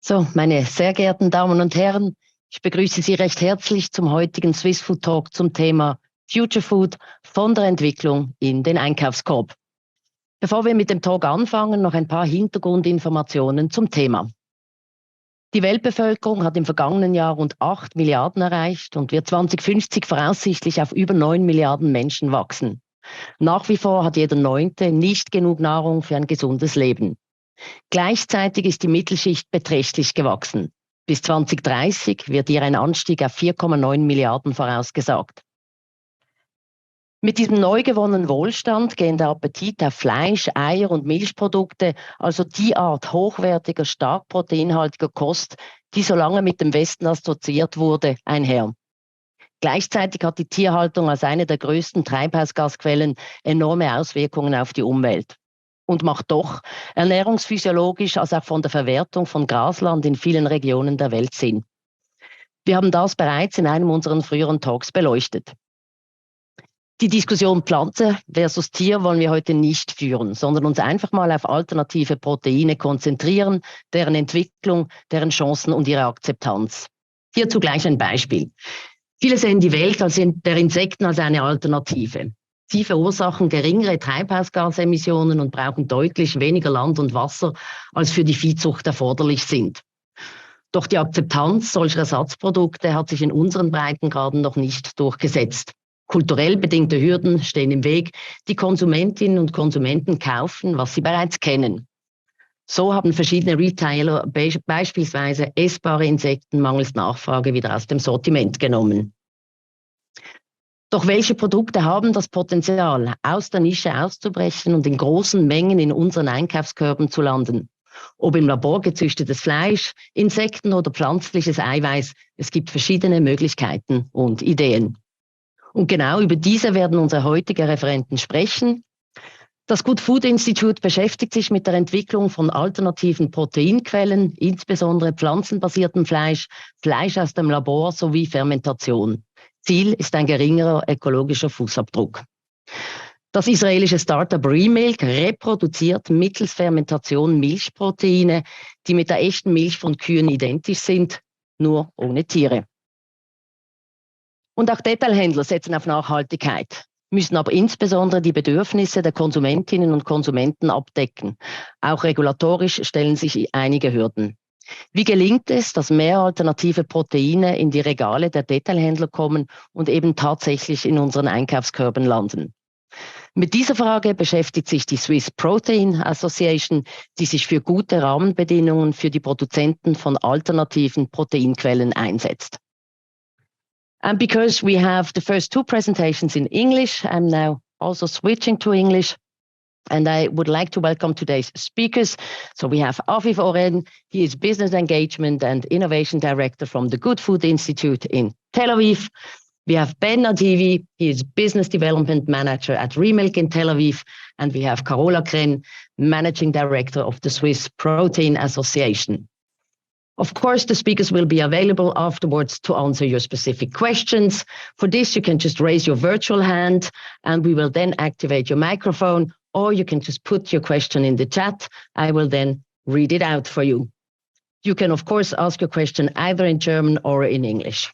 So, meine sehr geehrten Damen und Herren, ich begrüße Sie recht herzlich zum heutigen Swiss Food Talk zum Thema Future Food von der Entwicklung in den Einkaufskorb. Bevor wir mit dem Talk anfangen, noch ein paar Hintergrundinformationen zum Thema. Die Weltbevölkerung hat im vergangenen Jahr rund 8 Milliarden erreicht und wird 2050 voraussichtlich auf über 9 Milliarden Menschen wachsen. Nach wie vor hat jeder Neunte nicht genug Nahrung für ein gesundes Leben. Gleichzeitig ist die Mittelschicht beträchtlich gewachsen. Bis 2030 wird ihr ein Anstieg auf 4,9 Milliarden vorausgesagt. Mit diesem neu gewonnenen Wohlstand gehen der Appetit auf Fleisch, Eier und Milchprodukte, also die Art hochwertiger, stark proteinhaltiger Kost, die so lange mit dem Westen assoziiert wurde, einher. Gleichzeitig hat die Tierhaltung als eine der größten Treibhausgasquellen enorme Auswirkungen auf die Umwelt. Und macht doch ernährungsphysiologisch als auch von der Verwertung von Grasland in vielen Regionen der Welt Sinn. Wir haben das bereits in einem unserer früheren Talks beleuchtet. Die Diskussion Pflanze versus Tier wollen wir heute nicht führen, sondern uns einfach mal auf alternative Proteine konzentrieren, deren Entwicklung, deren Chancen und ihre Akzeptanz. Hierzu gleich ein Beispiel. Viele sehen die Welt der Insekten als eine Alternative. Sie verursachen geringere Treibhausgasemissionen und brauchen deutlich weniger Land und Wasser, als für die Viehzucht erforderlich sind. Doch die Akzeptanz solcher Ersatzprodukte hat sich in unseren Breitengraden noch nicht durchgesetzt. Kulturell bedingte Hürden stehen im Weg. Die Konsumentinnen und Konsumenten kaufen, was sie bereits kennen. So haben verschiedene Retailer beispielsweise essbare Insekten mangels Nachfrage wieder aus dem Sortiment genommen. Doch welche Produkte haben das Potenzial, aus der Nische auszubrechen und in großen Mengen in unseren Einkaufskörben zu landen? Ob im Labor gezüchtetes Fleisch, Insekten oder pflanzliches Eiweiß, es gibt verschiedene Möglichkeiten und Ideen. Und genau über diese werden unsere heutigen Referenten sprechen. Das Good Food Institute beschäftigt sich mit der Entwicklung von alternativen Proteinquellen, insbesondere pflanzenbasiertem Fleisch, Fleisch aus dem Labor sowie Fermentation. Ziel ist ein geringerer ökologischer Fußabdruck. Das israelische Start-up Remilk reproduziert mittels Fermentation Milchproteine, die mit der echten Milch von Kühen identisch sind, nur ohne Tiere. Und auch Detailhändler setzen auf Nachhaltigkeit, müssen aber insbesondere die Bedürfnisse der Konsumentinnen und Konsumenten abdecken. Auch regulatorisch stellen sich einige Hürden. Wie gelingt es, dass mehr alternative Proteine in die Regale der Detailhändler kommen und eben tatsächlich in unseren Einkaufskörben landen? Mit dieser Frage beschäftigt sich die Swiss Protein Association, die sich für gute Rahmenbedingungen für die Produzenten von alternativen Proteinquellen einsetzt. And because we have the first two presentations in English, I'm now also switching to English. And I would like to welcome today's speakers. So we have Aviv Oren. He is Business Engagement and Innovation Director from the Good Food Institute in Tel Aviv. We have Ben Nadivi. He is Business Development Manager at Remilk in Tel Aviv. And we have Carola Krenn, Managing Director of the Swiss Protein Association. Of course, the speakers will be available afterwards to answer your specific questions. For this, you can just raise your virtual hand and we will then activate your microphone, or you can just put your question in the chat. I will then read it out for you. You can, of course, ask your question either in German or in English.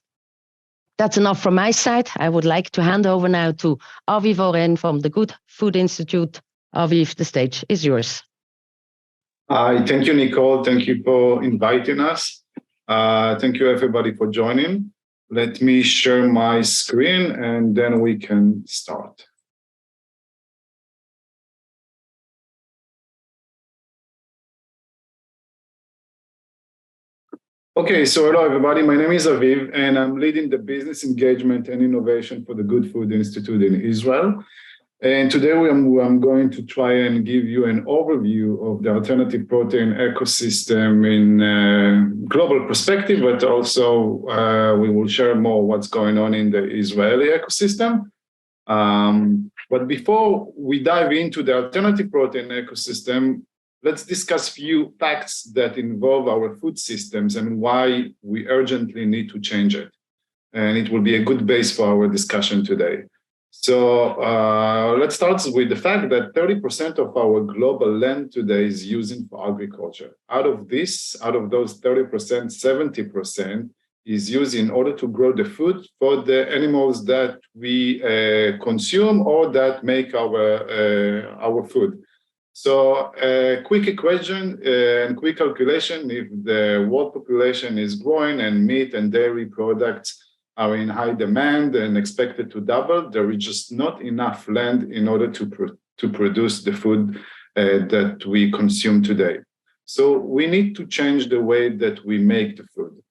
That's enough from my side. I would like to hand over now to Aviv Oren from the Good Food Institute. Aviv, the stage is yours. Thank you, Nicole. Thank you for inviting us. Thank you, everybody, for joining. Let me share my screen and then we can start. Okay, so hello, everybody. My name is Aviv, and I'm leading the business engagement and innovation for the Good Food Institute in Israel. And today I'm going to try and give you an overview of the alternative protein ecosystem in a global perspective, but also we will share more what's going on in the Israeli ecosystem. But before we dive into the alternative protein ecosystem, let's discuss a few facts that involve our food systems and why we urgently need to change it. And it will be a good base for our discussion today. So let's start with the fact that 30% of our global land today is using for agriculture. Out of those 30%, 70% is used in order to grow the food for the animals that we consume or that make our food. So quick equation and quick calculation, if the world population is growing and meat and dairy products are in high demand and expected to double, there is just not enough land in order to produce the food that we consume today. So we need to change the way that we make the food.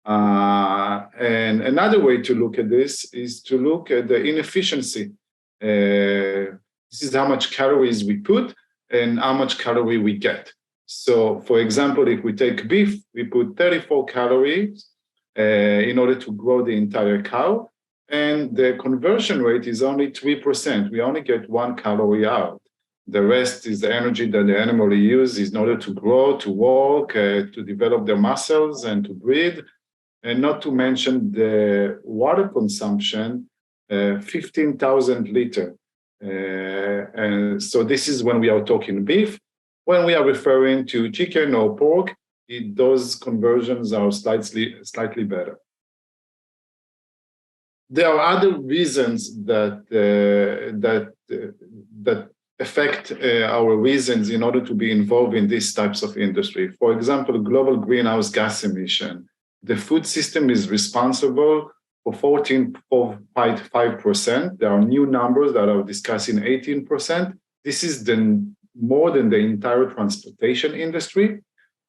And another way to look at this is to look at the inefficiency. This is how much calories we put and how much calorie we get. So, for example, if we take beef, we put 34 calories in order to grow the entire cow, and the conversion rate is only 3%. We only get 1 calorie out. The rest is the energy that the animal uses in order to grow, to walk, to develop their muscles, and to breathe. And not to mention the water consumption, 15,000 liters. So this is when we are talking beef. When we are referring to chicken or pork, those conversions are slightly better. There are other reasons that affect our reasons in order to be involved in these types of industry. For example, global greenhouse gas emission. The food system is responsible for 14.5%. There are new numbers that are discussing 18%. This is more than the entire transportation industry.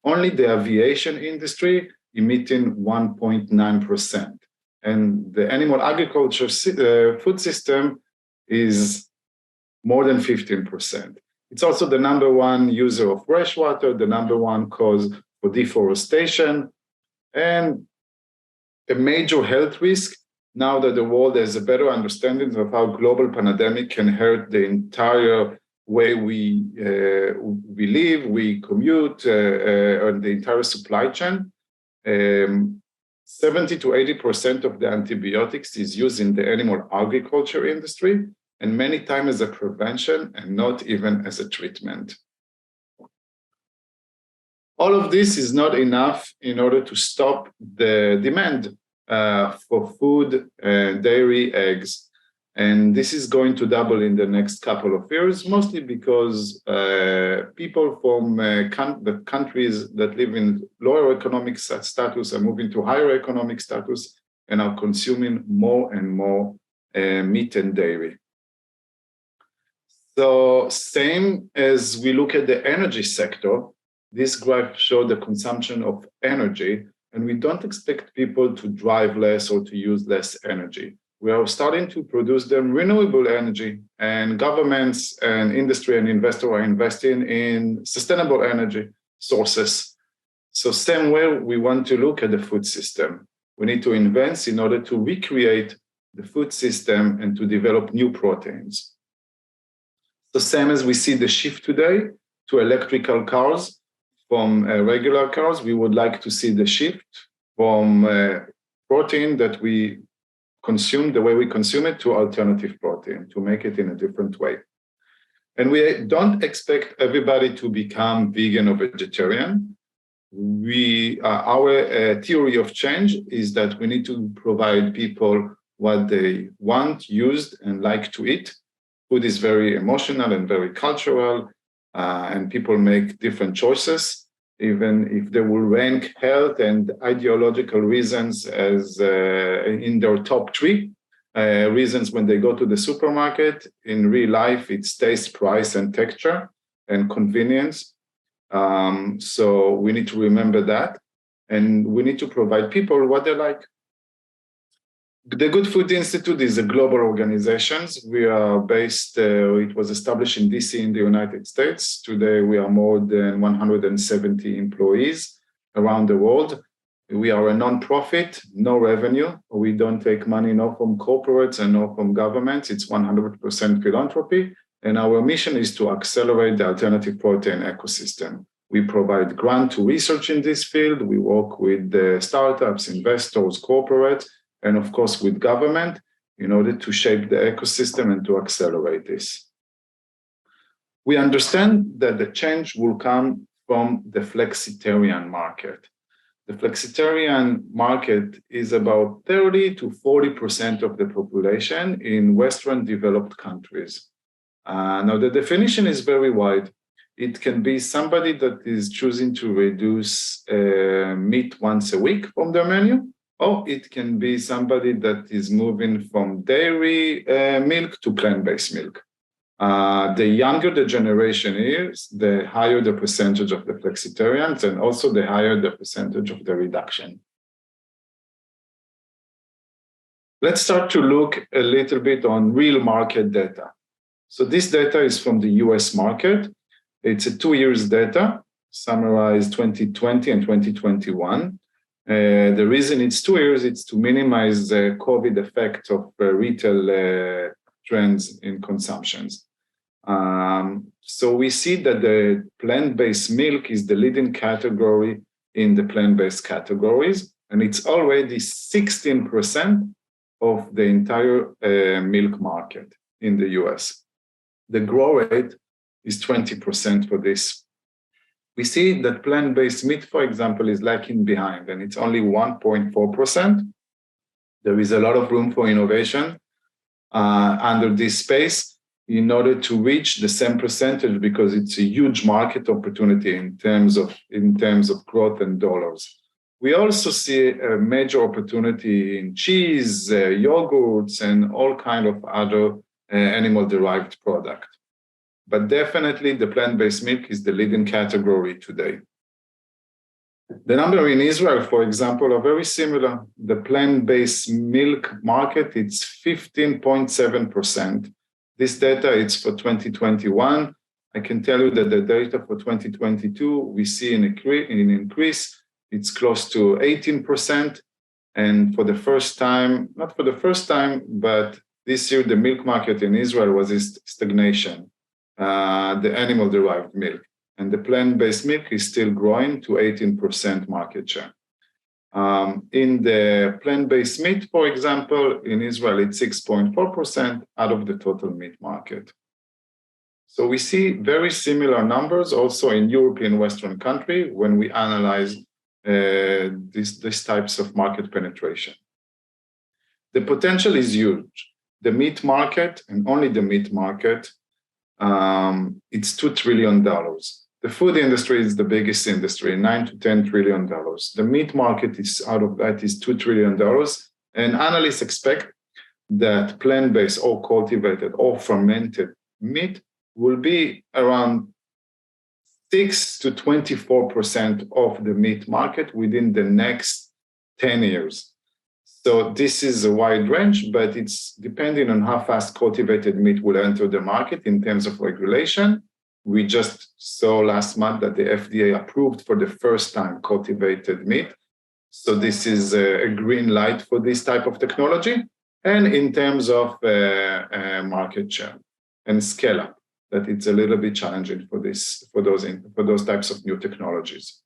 Only the aviation industry emitting 1.9%. And the animal agriculture food system is more than 15%. It's also the number one user of fresh water, the number one cause for deforestation, and a major health risk now that the world has a better understanding of how global pandemic can hurt the entire way we live, we commute, and the entire supply chain. 70 to 80% of the antibiotics is used in the animal agriculture industry, and many times as a prevention and not even as a treatment. All of this is not enough in order to stop the demand for food, dairy, eggs. And this is going to double in the next couple of years, mostly because people from the countries that live in lower economic status are moving to higher economic status and are consuming more and more meat and dairy. So same as we look at the energy sector, this graph shows the consumption of energy, and we don't expect people to drive less or to use less energy. We are starting to produce them renewable energy, and governments and industry and investors are investing in sustainable energy sources. So same way we want to look at the food system. We need to invest in order to recreate the food system and to develop new proteins. The same as we see the shift today to electrical cars from regular cars, we would like to see the shift from protein that we consume, the way we consume it, to alternative protein, to make it in a different way. And we don't expect everybody to become vegan or vegetarian. Our theory of change is that we need to provide people what they want, used, and like to eat. Food is very emotional and very cultural, and people make different choices, even if they will rank health and ideological reasons as in their top 3 reasons when they go to the supermarket. In real life, it's taste, price, and texture, and convenience. So we need to remember that, and we need to provide people what they like. The Good Food Institute is a global organization. We are based, it was established in DC in the United States. Today, we are more than 170 employees around the world. We are a non-profit, no revenue. We don't take money, no from corporates and no from governments. It's 100% philanthropy. And our mission is to accelerate the alternative protein ecosystem. We provide grant to research in this field. We work with startups, investors, corporates, and of course with government. in order to shape the ecosystem and to accelerate this. We understand that the change will come from the flexitarian market. The flexitarian market is about 30 to 40% of the population in Western developed countries. Now, the definition is very wide. It can be somebody that is choosing to reduce meat once a week from their menu, or it can be somebody that is moving from dairy milk to plant-based milk. The younger the generation is, the higher the percentage of the flexitarians, and also the higher the percentage of the reduction. Let's start to look a little bit on real market data. So this data is from the US market. It's a 2 years data, summarized 2020 and 2021. The reason it's 2 years, it's to minimize the COVID effect of retail trends in consumptions. So we see that the plant-based milk is the leading category in the plant-based categories, and it's already 16% of the entire milk market in the US. The growth rate is 20% for this. We see that plant-based meat, for example, is lagging behind, and it's only 1.4%. There is a lot of room for innovation under this space in order to reach the same percentage, because it's a huge market opportunity in terms of growth and dollars. We also see a major opportunity in cheese, yogurts, and all kind of other animal-derived product. But definitely the plant-based milk is the leading category today. The number in Israel, for example, are very similar. The plant-based milk market, it's 15.7%. This data is for 2021. I can tell you that the data for 2022, we see an increase. It's close to 18%. And for the first time, not for the first time, but this year, the milk market in Israel was in stagnation, the animal-derived milk. And the plant-based milk is still growing to 18% market share. In the plant-based meat, for example, in Israel, it's 6.4% out of the total meat market. So we see very similar numbers also in European Western country when we analyze these types of market penetration. The potential is huge. The meat market, and only the meat market, it's $2 trillion. The food industry is the biggest industry, $9 to $10 trillion. The meat market is out of that is $2 trillion. And analysts expect that plant-based or cultivated or fermented meat will be around 6 to 24% of the meat market within the next 10 years. So this is a wide range, but it's depending on how fast cultivated meat will enter the market in terms of regulation. We just saw last month that the FDA approved for the first time cultivated meat. So this is a green light for this type of technology. And in terms of market share and scale up, that it's a little bit challenging for those types of new technologies.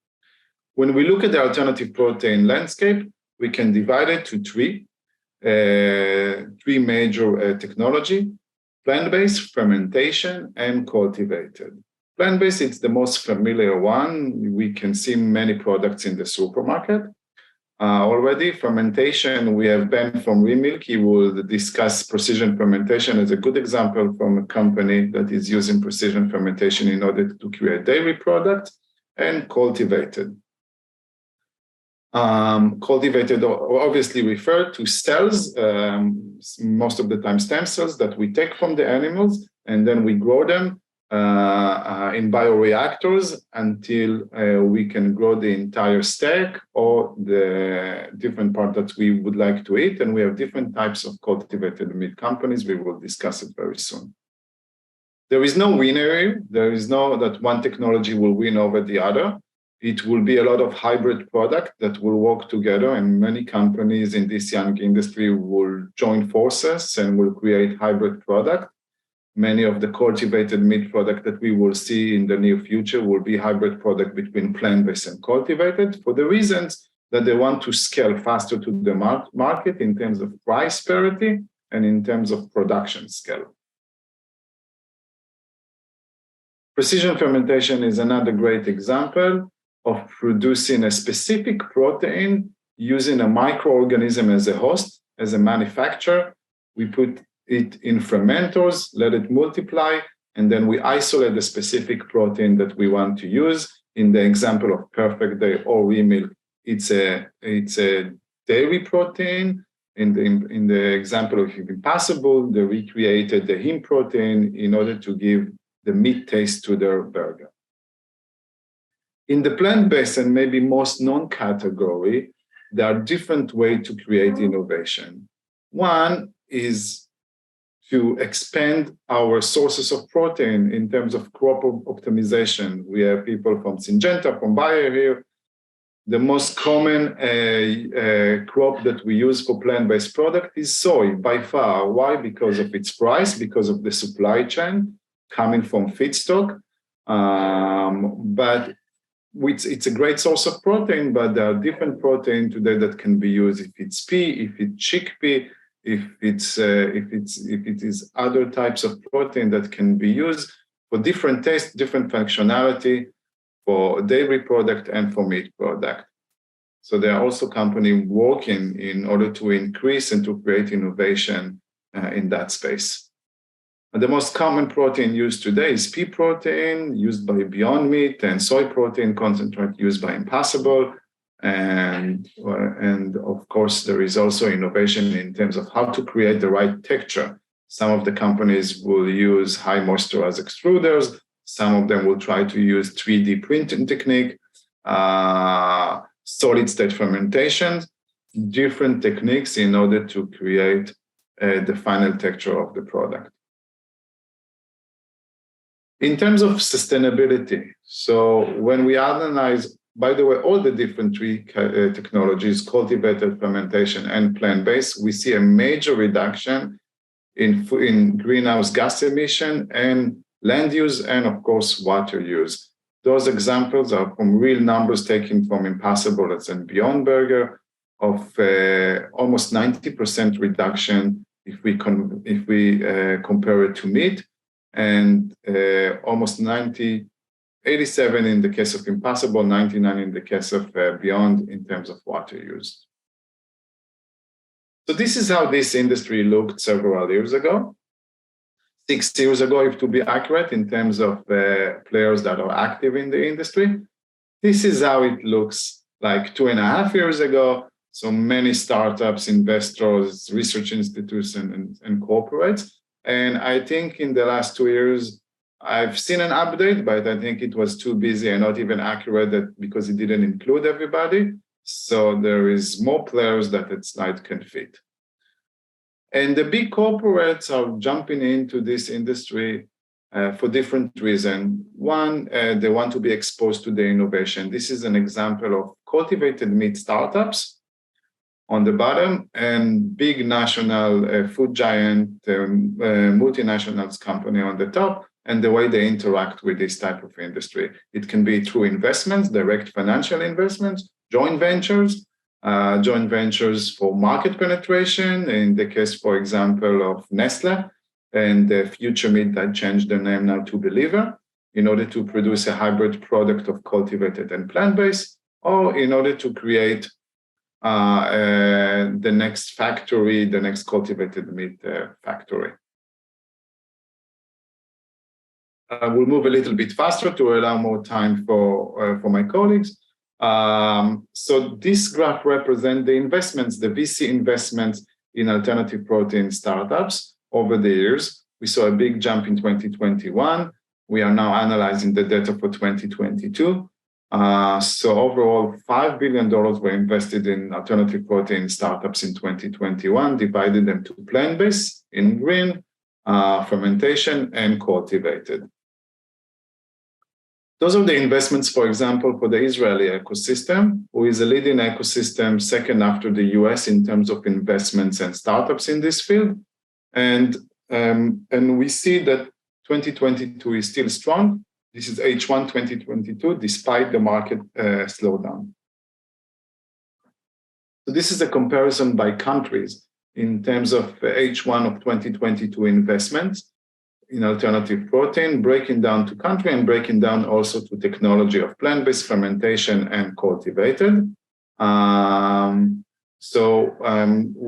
When we look at the alternative protein landscape, we can divide it to three major technology: plant-based, fermentation, and cultivated. Plant-based, it's the most familiar one. We can see many products in the supermarket. Already, fermentation, we have Ben from Remilk. He will discuss precision fermentation as a good example from a company that is using precision fermentation in order to create dairy products, and cultivated. Cultivated obviously refer to cells, most of the time stem cells that we take from the animals, and then we grow them in bioreactors until we can grow the entire stack or the different part that we would like to eat. And we have different types of cultivated meat companies. We will discuss it very soon. There is no winner. There is no that one technology will win over the other. It will be a lot of hybrid product that will work together, and many companies in this young industry will join forces and will create hybrid product. Many of the cultivated meat product that we will see in the near future will be hybrid product between plant-based and cultivated, for the reasons that they want to scale faster to the market in terms of price parity and in terms of production scale. Precision fermentation is another great example of producing a specific protein using a microorganism as a host, as a manufacturer. We put it in fermenters, let it multiply, and then we isolate the specific protein that we want to use. In the example of Perfect Day or Remilk, it's a dairy protein. In the example of Impossible, they recreated the heme protein in order to give the meat taste to their burger. In the plant-based and maybe most known category, there are different ways to create innovation. One is to expand our sources of protein in terms of crop optimization. We have people from Syngenta, from Bayer here. The most common crop that we use for plant-based product is soy, by far. Why? Because of its price, because of the supply chain coming from feedstock. But it's a great source of protein, but there are different protein today that can be used. If it's pea, if it's chickpea, if it is other types of protein that can be used for different taste, different functionality, for dairy product and for meat product. So there are also companies working in order to increase and to create innovation in that space. And the most common protein used today is pea protein, used by Beyond Meat, and soy protein concentrate used by Impossible. And of course, there is also innovation in terms of how to create the right texture. Some of the companies will use high moisturized extruders. Some of them will try to use 3D printing technique, solid state fermentation, different techniques in order to create the final texture of the product. In terms of sustainability, so when we analyze, by the way, all the different three technologies, cultivated, fermentation, and plant-based, we see a major reduction in greenhouse gas emission and land use, and of course, water use. Those examples are from real numbers taken from Impossible and Beyond Burger of almost 90% reduction if we compare it to meat, and almost 87 in the case of Impossible, 99 in the case of Beyond in terms of water use. So this is how this industry looked several years ago. 6 years ago, if to be accurate, in terms of players that are active in the industry. This is how it looks like 2.5 years ago. So many startups, investors, research institutions, and corporates. And I think in the last 2 years, I've seen an update, but I think it was too busy and not even accurate because it didn't include everybody. So there is more players that its slide can fit. And the big corporates are jumping into this industry for different reasons. One, they want to be exposed to the innovation. This is an example of cultivated meat startups on the bottom and big national food giant multinationals company on the top, and the way they interact with this type of industry. It can be through investments, direct financial investments, joint ventures for market penetration, in the case, for example, of Nestle and the Future Meat that changed their name now to Believer, in order to produce a hybrid product of cultivated and plant-based, or in order to create the next factory, the next cultivated meat factory. We'll move a little bit faster to allow more time for my colleagues. So this graph represents the investments, the VC investments in alternative protein startups over the years. We saw a big jump in 2021. We are now analyzing the data for 2022. So overall, $5 billion were invested in alternative protein startups in 2021, divided them to plant-based in green, fermentation, and cultivated. Those are the investments, for example, for the Israeli ecosystem, who is a leading ecosystem second after the US in terms of investments and startups in this field. And we see that 2022 is still strong. This is H1 2022, despite the market slowdown. So this is a comparison by countries in terms of H1 of 2022 investments in alternative protein, breaking down to country and breaking down also to technology of plant-based fermentation and cultivated.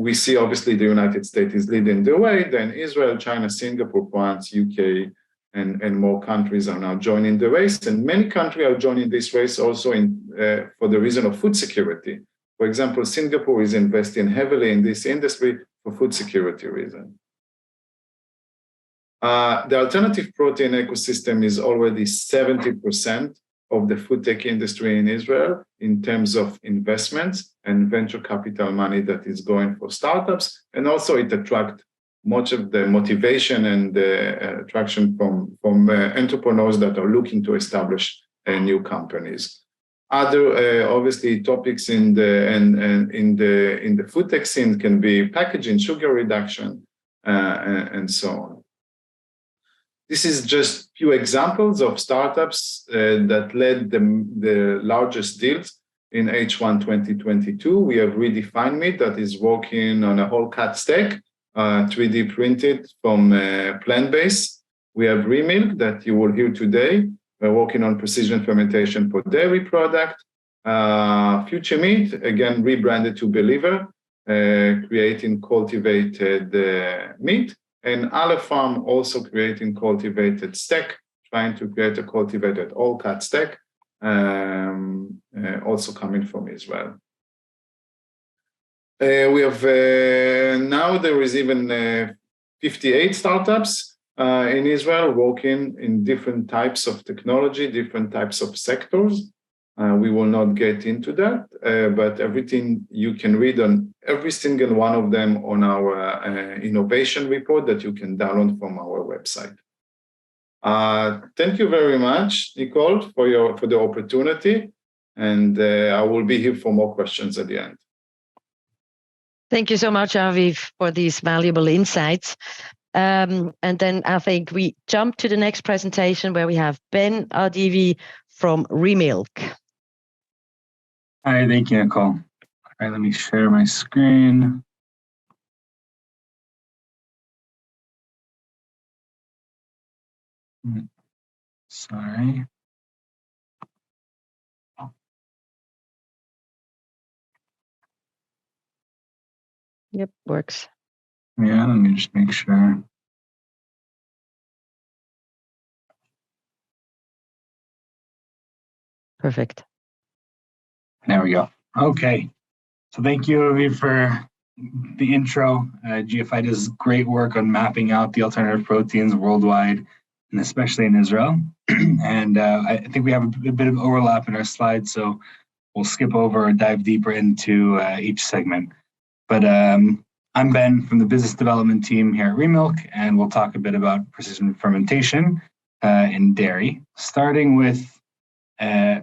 We see obviously the United States is leading the way, then Israel, China, Singapore, France, UK, and more countries are now joining the race. And many countries are joining this race also for the reason of food security. For example, Singapore is investing heavily in this industry for food security reasons. The alternative protein ecosystem is already 70% of the food tech industry in Israel in terms of investments and venture capital money that is going for startups. And also it attracts much of the motivation and the attraction from entrepreneurs that are looking to establish new companies. Other obviously topics in the food tech scene can be packaging, sugar reduction, and so on. This is just a few examples of startups that led the largest deals in H1 2022. We have Redefined Meat that is working on a whole cut steak, 3D printed from plant-based. We have Remilk that you will hear today. We're working on precision fermentation for dairy product. Future Meat, again, rebranded to Believer, creating cultivated meat. And Aleph Farm also creating cultivated steak, trying to create a cultivated all-cut steak, also coming from Israel. We have now there is even 58 startups in Israel working in different types of technology, different types of sectors. We will not get into that, but everything you can read on every single one of them on our innovation report that you can download from our website. Thank you very much, Nicole, for the opportunity, and I will be here for more questions at the end. Thank you so much, Aviv, for these valuable insights. And then I think we jump to the next presentation where we have Ben Adivi from Remilk. Hi, thank you, Nicole. All right, let me share my screen. Sorry. Yep, works. Yeah, let me just make sure. Perfect. There we go. Okay. So thank you, Aviv, for the intro. GFI does great work on mapping out the alternative proteins worldwide, and especially in Israel. And I think we have a bit of overlap in our slides, so we'll skip over or dive deeper into each segment. But I'm Ben from the business development team here at Remilk, and we'll talk a bit about precision fermentation in dairy, starting with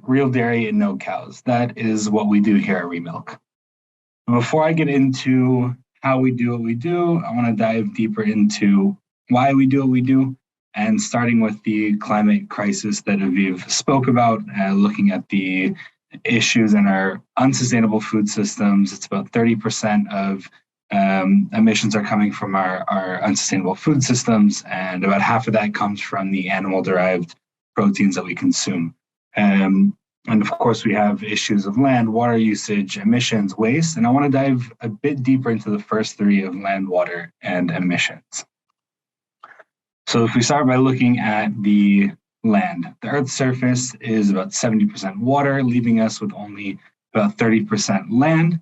real dairy and no cows. That is what we do here at Remilk. Before I get into how we do what we do, I want to dive deeper into why we do what we do, and starting with the climate crisis that Aviv spoke about, looking at the issues in our unsustainable food systems. It's about 30% of emissions are coming from our unsustainable food systems, and about half of that comes from the animal-derived proteins that we consume. And of course, we have issues of land, water usage, emissions, waste, and I want to dive a bit deeper into the first three of land, water, and emissions. So if we start by looking at the land, the Earth's surface is about 70% water, leaving us with only about 30% land.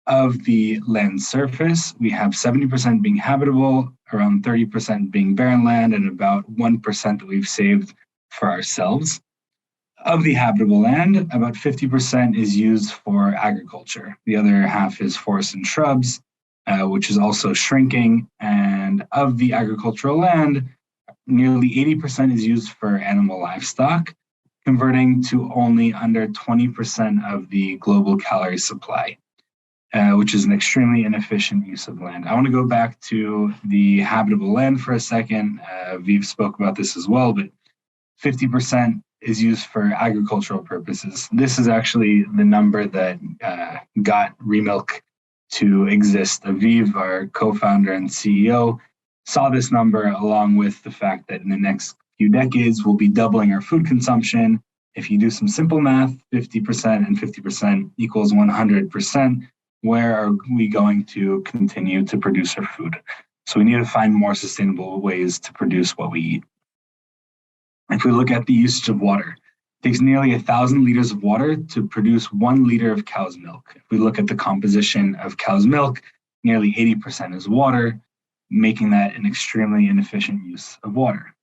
Of the land surface, we have 70% being habitable, around 30% being barren land, and about 1% that we've saved for ourselves. Of the habitable land, about 50% is used for agriculture. The other half is forests and shrubs, which is also shrinking. And of the agricultural land, nearly 80% is used for animal livestock, converting to only under 20% of the global calorie supply, which is an extremely inefficient use of land. I want to go back to the habitable land for a second. Aviv spoke about this as well, but 50% is used for agricultural purposes. This is actually the number that got Remilk to exist. Aviv, our co-founder and CEO, saw this number along with the fact that in the next few decades, we'll be doubling our food consumption. If you do some simple math, 50% and 50% equals 100%. Where are we going to continue to produce our food? So we need to find more sustainable ways to produce what we eat. If we look at the usage of water, it takes nearly 1,000 liters of water to produce 1 liter of cow's milk. If we look at the composition of cow's milk, nearly 80% is water, making that an extremely inefficient use of water.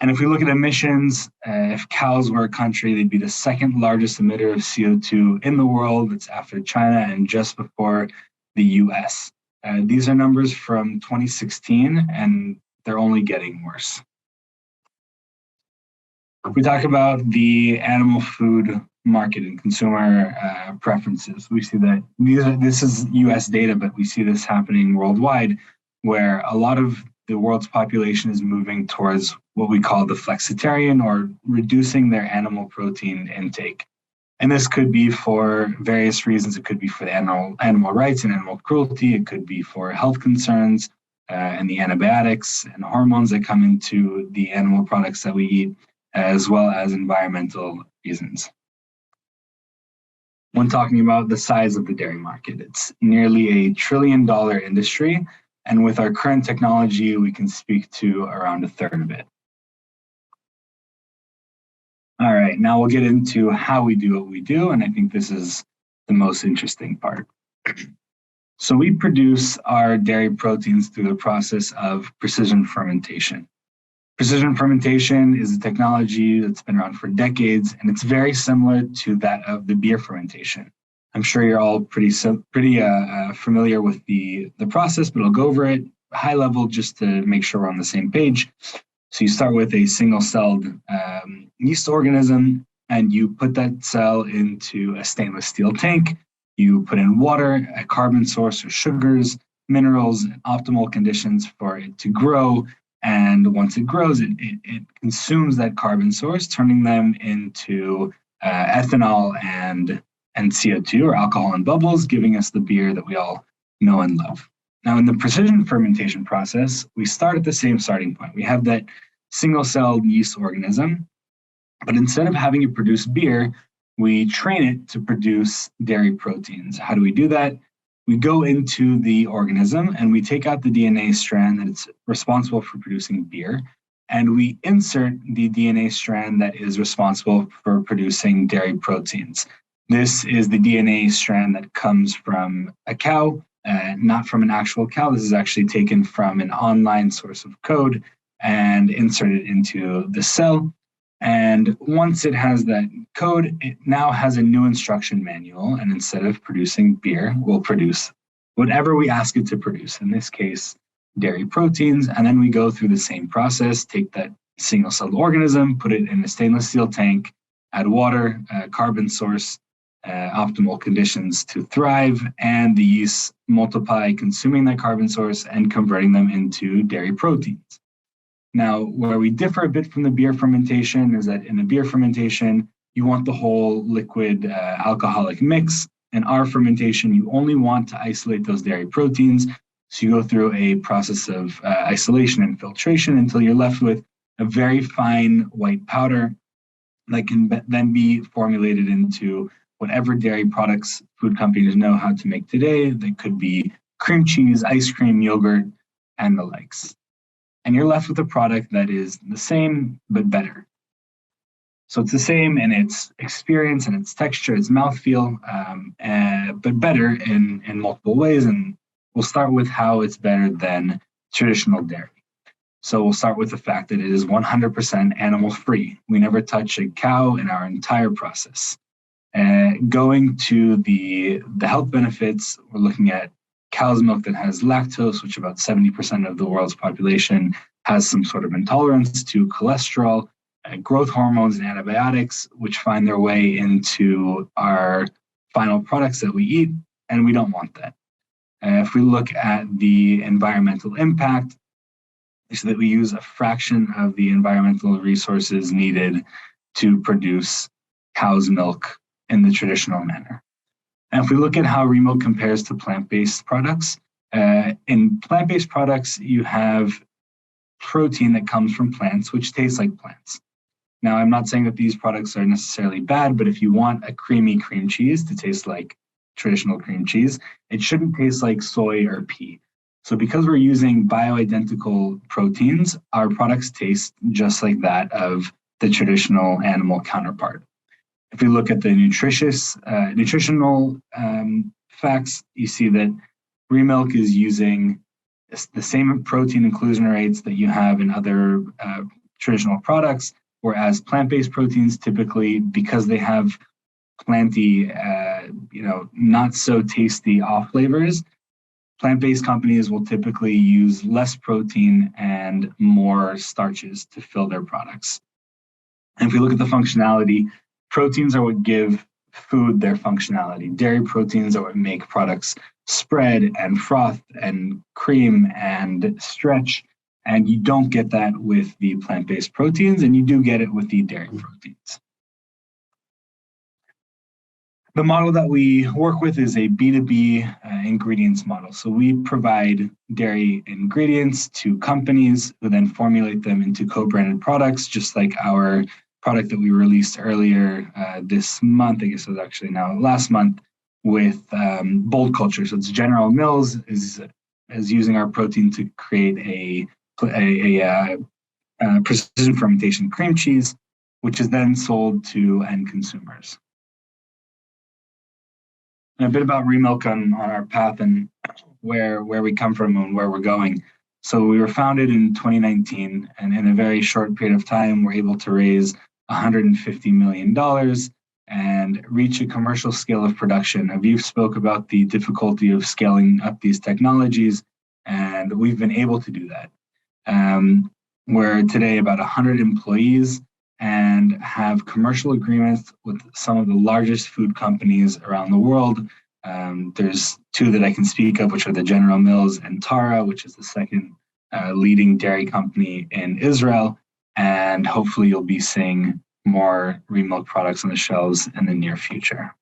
And if we look at emissions, if cows were a country, they'd be the second largest emitter of CO2 in the world. It's after China and just before the US. These are numbers from 2016, and they're only getting worse. If we talk about the animal food market and consumer preferences, we see that this is US data, but we see this happening worldwide, where a lot of the world's population is moving towards what we call the flexitarian, or reducing their animal protein intake. And this could be for various reasons. It could be for the animal rights and animal cruelty. It could be for health concerns and the antibiotics and hormones that come into the animal products that we eat, as well as environmental reasons. When talking about the size of the dairy market, it's nearly $1 trillion industry. And with our current technology, we can speak to around a third of it. All right, now we'll get into how we do what we do. And I think this is the most interesting part. So we produce our dairy proteins through the process of precision fermentation. Precision fermentation is a technology that's been around for decades, and it's very similar to that of the beer fermentation. I'm sure you're all pretty familiar with the process, but I'll go over it high level just to make sure we're on the same page. So you start with a single-celled yeast organism, and you put that cell into a stainless steel tank. You put in water, a carbon source or sugars, minerals, and optimal conditions for it to grow. And once it grows, it consumes that carbon source, turning them into ethanol and CO2, or alcohol and bubbles, giving us the beer that we all know and love. Now, in the precision fermentation process, we start at the same starting point. We have that single-celled yeast organism, but instead of having it produce beer, we train it to produce dairy proteins. How do we do that? We go into the organism and we take out the DNA strand that is responsible for producing beer, and we insert the DNA strand that is responsible for producing dairy proteins. This is the DNA strand that comes from a cow, not from an actual cow. This is actually taken from an online source of code and inserted into the cell. And once it has that code, it now has a new instruction manual. And instead of producing beer, we'll produce whatever we ask it to produce, in this case, dairy proteins. And then we go through the same process, take that single-celled organism, put it in a stainless steel tank, add water, carbon source, optimal conditions to thrive, and the yeast multiply, consuming that carbon source and converting them into dairy proteins. Now, where we differ a bit from the beer fermentation is that in the beer fermentation, you want the whole liquid alcoholic mix. In our fermentation, you only want to isolate those dairy proteins. So you go through a process of isolation and filtration until you're left with a very fine white powder that can then be formulated into whatever dairy products food companies know how to make today. They could be cream cheese, ice cream, yogurt, and the likes. And you're left with a product that is the same, but better. So it's the same in its experience and its texture, its mouthfeel, but better in multiple ways. And we'll start with how it's better than traditional dairy. So we'll start with the fact that it is 100% animal-free. We never touch a cow in our entire process. Going to the health benefits, we're looking at cow's milk that has lactose, which about 70% of the world's population has some sort of intolerance to, cholesterol, growth hormones and antibiotics, which find their way into our final products that we eat, and we don't want that. If we look at the environmental impact, is that we use a fraction of the environmental resources needed to produce cow's milk in the traditional manner. And if we look at how Remilk compares to plant-based products, in plant-based products, you have protein that comes from plants, which tastes like plants. Now, I'm not saying that these products are necessarily bad, but if you want a creamy cream cheese to taste like traditional cream cheese, it shouldn't taste like soy or pea. So because we're using bioidentical proteins, our products taste just like that of the traditional animal counterpart. If we look at the nutritional facts, you see that Remilk is using the same protein inclusion rates that you have in other traditional products, whereas plant-based proteins typically, because they have planty, not so tasty off flavors, plant-based companies will typically use less protein and more starches to fill their products. And if we look at the functionality, proteins are what give food their functionality. Dairy proteins are what make products spread and froth and cream and stretch. And you don't get that with the plant-based proteins, and you do get it with the dairy proteins. The model that we work with is a B2B ingredients model. So we provide dairy ingredients to companies who then formulate them into co-branded products, just like our product that we released earlier this month, I guess it was actually now last month, with Bold Culture. So it's General Mills is using our protein to create a precision fermentation cream cheese, which is then sold to end consumers. And a bit about Remilk on our path and where we come from and where we're going. So we were founded in 2019, and in a very short period of time, we're able to raise $150 million and reach a commercial scale of production. Aviv spoke about the difficulty of scaling up these technologies, and we've been able to do that. We're today about 100 employees and have commercial agreements with some of the largest food companies around the world. There's two that I can speak of, which are the General Mills and Tara, which is the second leading dairy company in Israel. And hopefully you'll be seeing more Remilk products on the shelves in the near future.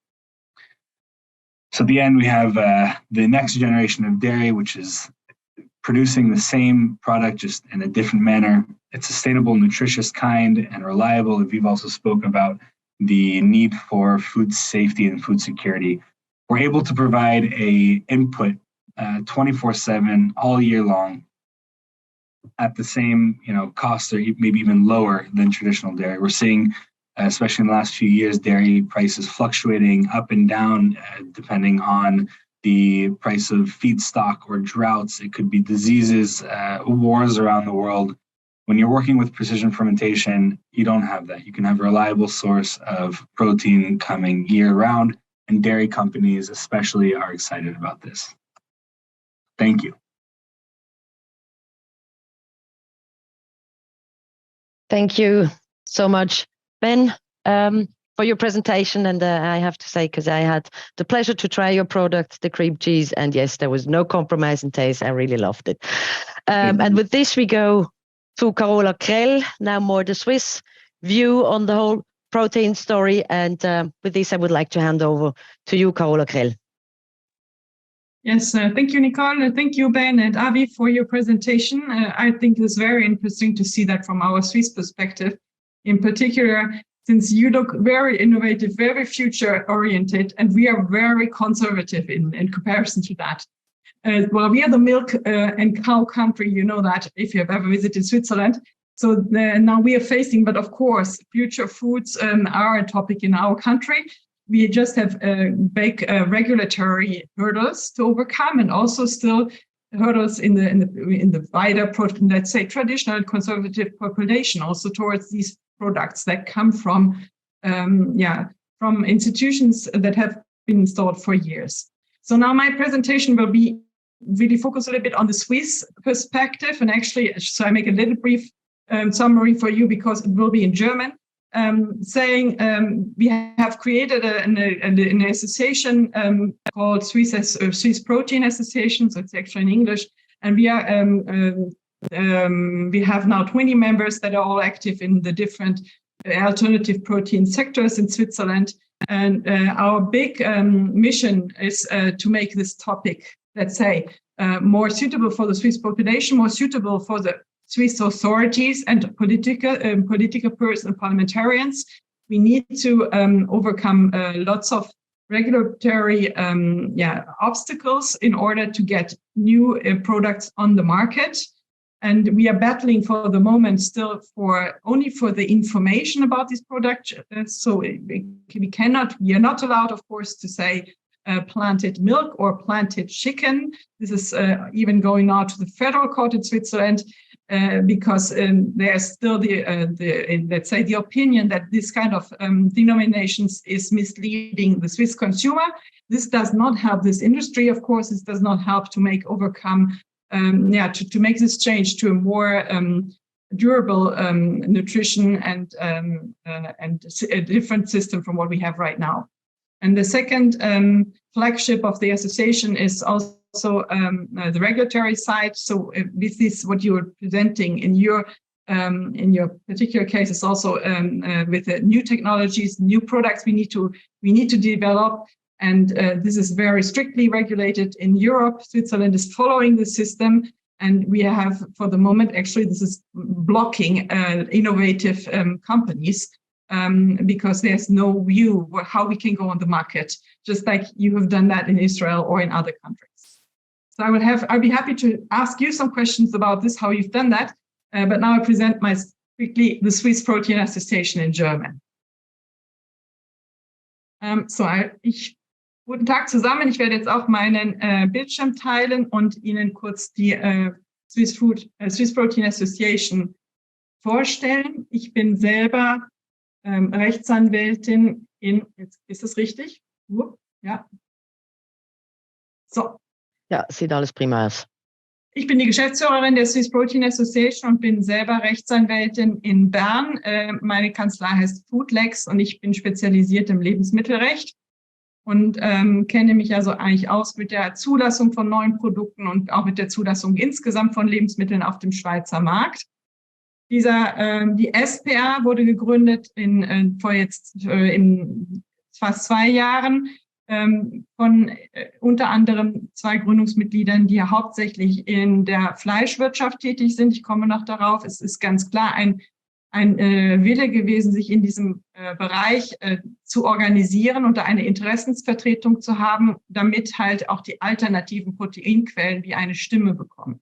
So at the end, we have the next generation of dairy, which is producing the same product just in a different manner. It's sustainable, nutritious, kind, and reliable. We've also spoken about the need for food safety and food security. We're able to provide a input 24/7 all year long at the same cost or maybe even lower than traditional dairy. We're seeing, especially in the last few years, dairy prices fluctuating up and down depending on the price of feedstock or droughts. It could be diseases, wars around the world. When you're working with precision fermentation, you don't have that. You can have a reliable source of protein coming year round, and dairy companies especially are excited about this. Thank you. Thank you so much, Ben, for your presentation. And I have to say, because I had the pleasure to try your product, the cream cheese, and yes, there was no compromise in taste. I really loved it. And with this, we go to Carola Krell, now more the Swiss view on the whole protein story. And with this, I would like to hand over to you, Carola Krell. Yes, thank you, Nicole. Thank you, Ben and Avi, for your presentation. I think it's very interesting to see that from our Swiss perspective, in particular, since you look very innovative, very future-oriented, and we are very conservative in comparison to that. Well, we are the milk and cow country, you know that, if you have ever visited Switzerland. So now we are facing, but of course, future foods are a topic in our country. We just have big regulatory hurdles to overcome, and also still hurdles in the wider, let's say, traditional conservative population, also towards these products that come from institutions that have been installed for years. So now my presentation will be really focused a little bit on the Swiss perspective, and actually, so I make a little brief summary for you because it will be in German. Saying we have created an association called Swiss Protein Association, so it's actually in English, and we are we have now 20 members that are all active in the different alternative protein sectors in Switzerland. And our big mission is to make this topic, let's say, more suitable for the Swiss population, more suitable for the Swiss authorities and political persons and parliamentarians. We need to overcome lots of regulatory obstacles in order to get new products on the market. And we are battling for the moment still only for the information about these products. So we are not allowed, of course, to say planted milk or planted chicken. This is even going now to the federal court in Switzerland because there's still let's say the opinion that this kind of denominations is misleading the Swiss consumer. This does not help this industry, of course. This does not help to to make this change to a more durable nutrition and a different system from what we have right now. And the second flagship of the association is also the regulatory side. So this is what you are presenting in your particular case is also with the new technologies, new products we need to develop. And this is very strictly regulated in Europe. Switzerland is following the system. And we have, for the moment, actually, this is blocking innovative companies because there's no view how we can go on the market, just like you have done that in Israel or in other countries. So I'd be happy to ask you some questions about this, how you've done that. But now I present quickly the Swiss Protein Association in German. Guten Tag zusammen. Ich werde jetzt auch meinen Bildschirm teilen und Ihnen kurz die Swiss Protein Association vorstellen. Ich bin selber Rechtsanwältin ist das richtig? Ja. So. Ja, sieht alles prima aus. Ich bin die Geschäftsführerin der Swiss Protein Association und bin selber Rechtsanwältin in Bern. Meine Kanzlei heißt Foodlex und ich bin spezialisiert im Lebensmittelrecht und kenne mich also eigentlich aus mit der Zulassung von neuen Produkten und auch mit der Zulassung insgesamt von Lebensmitteln auf dem Schweizer Markt. Die SPA wurde gegründet vor fast 2 Jahren von unter anderem 2 Gründungsmitgliedern, die hauptsächlich in der Fleischwirtschaft tätig sind. Ich komme noch darauf. Es ist ganz klar ein Wille gewesen, sich in diesem Bereich zu organisieren und eine Interessensvertretung zu haben, damit halt auch die alternativen Proteinquellen wie eine Stimme bekommen.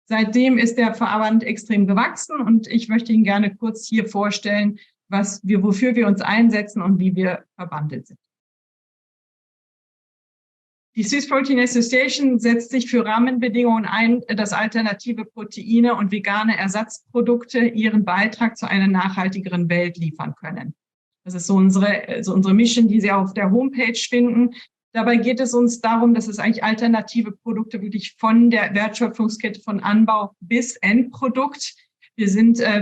Seitdem ist der Verband extrem gewachsen und ich möchte Ihnen gerne kurz hier vorstellen, wofür wir uns einsetzen und wie wir verbandelt sind. Die Swiss Protein Association setzt sich für Rahmenbedingungen ein, dass alternative Proteine und vegane Ersatzprodukte ihren Beitrag zu einer nachhaltigeren Welt liefern können. Das ist so unsere Mission, die Sie auf der Homepage finden. Dabei geht es uns darum, dass es eigentlich alternative Produkte wirklich von der Wertschöpfungskette von Anbau bis Endprodukt. Wir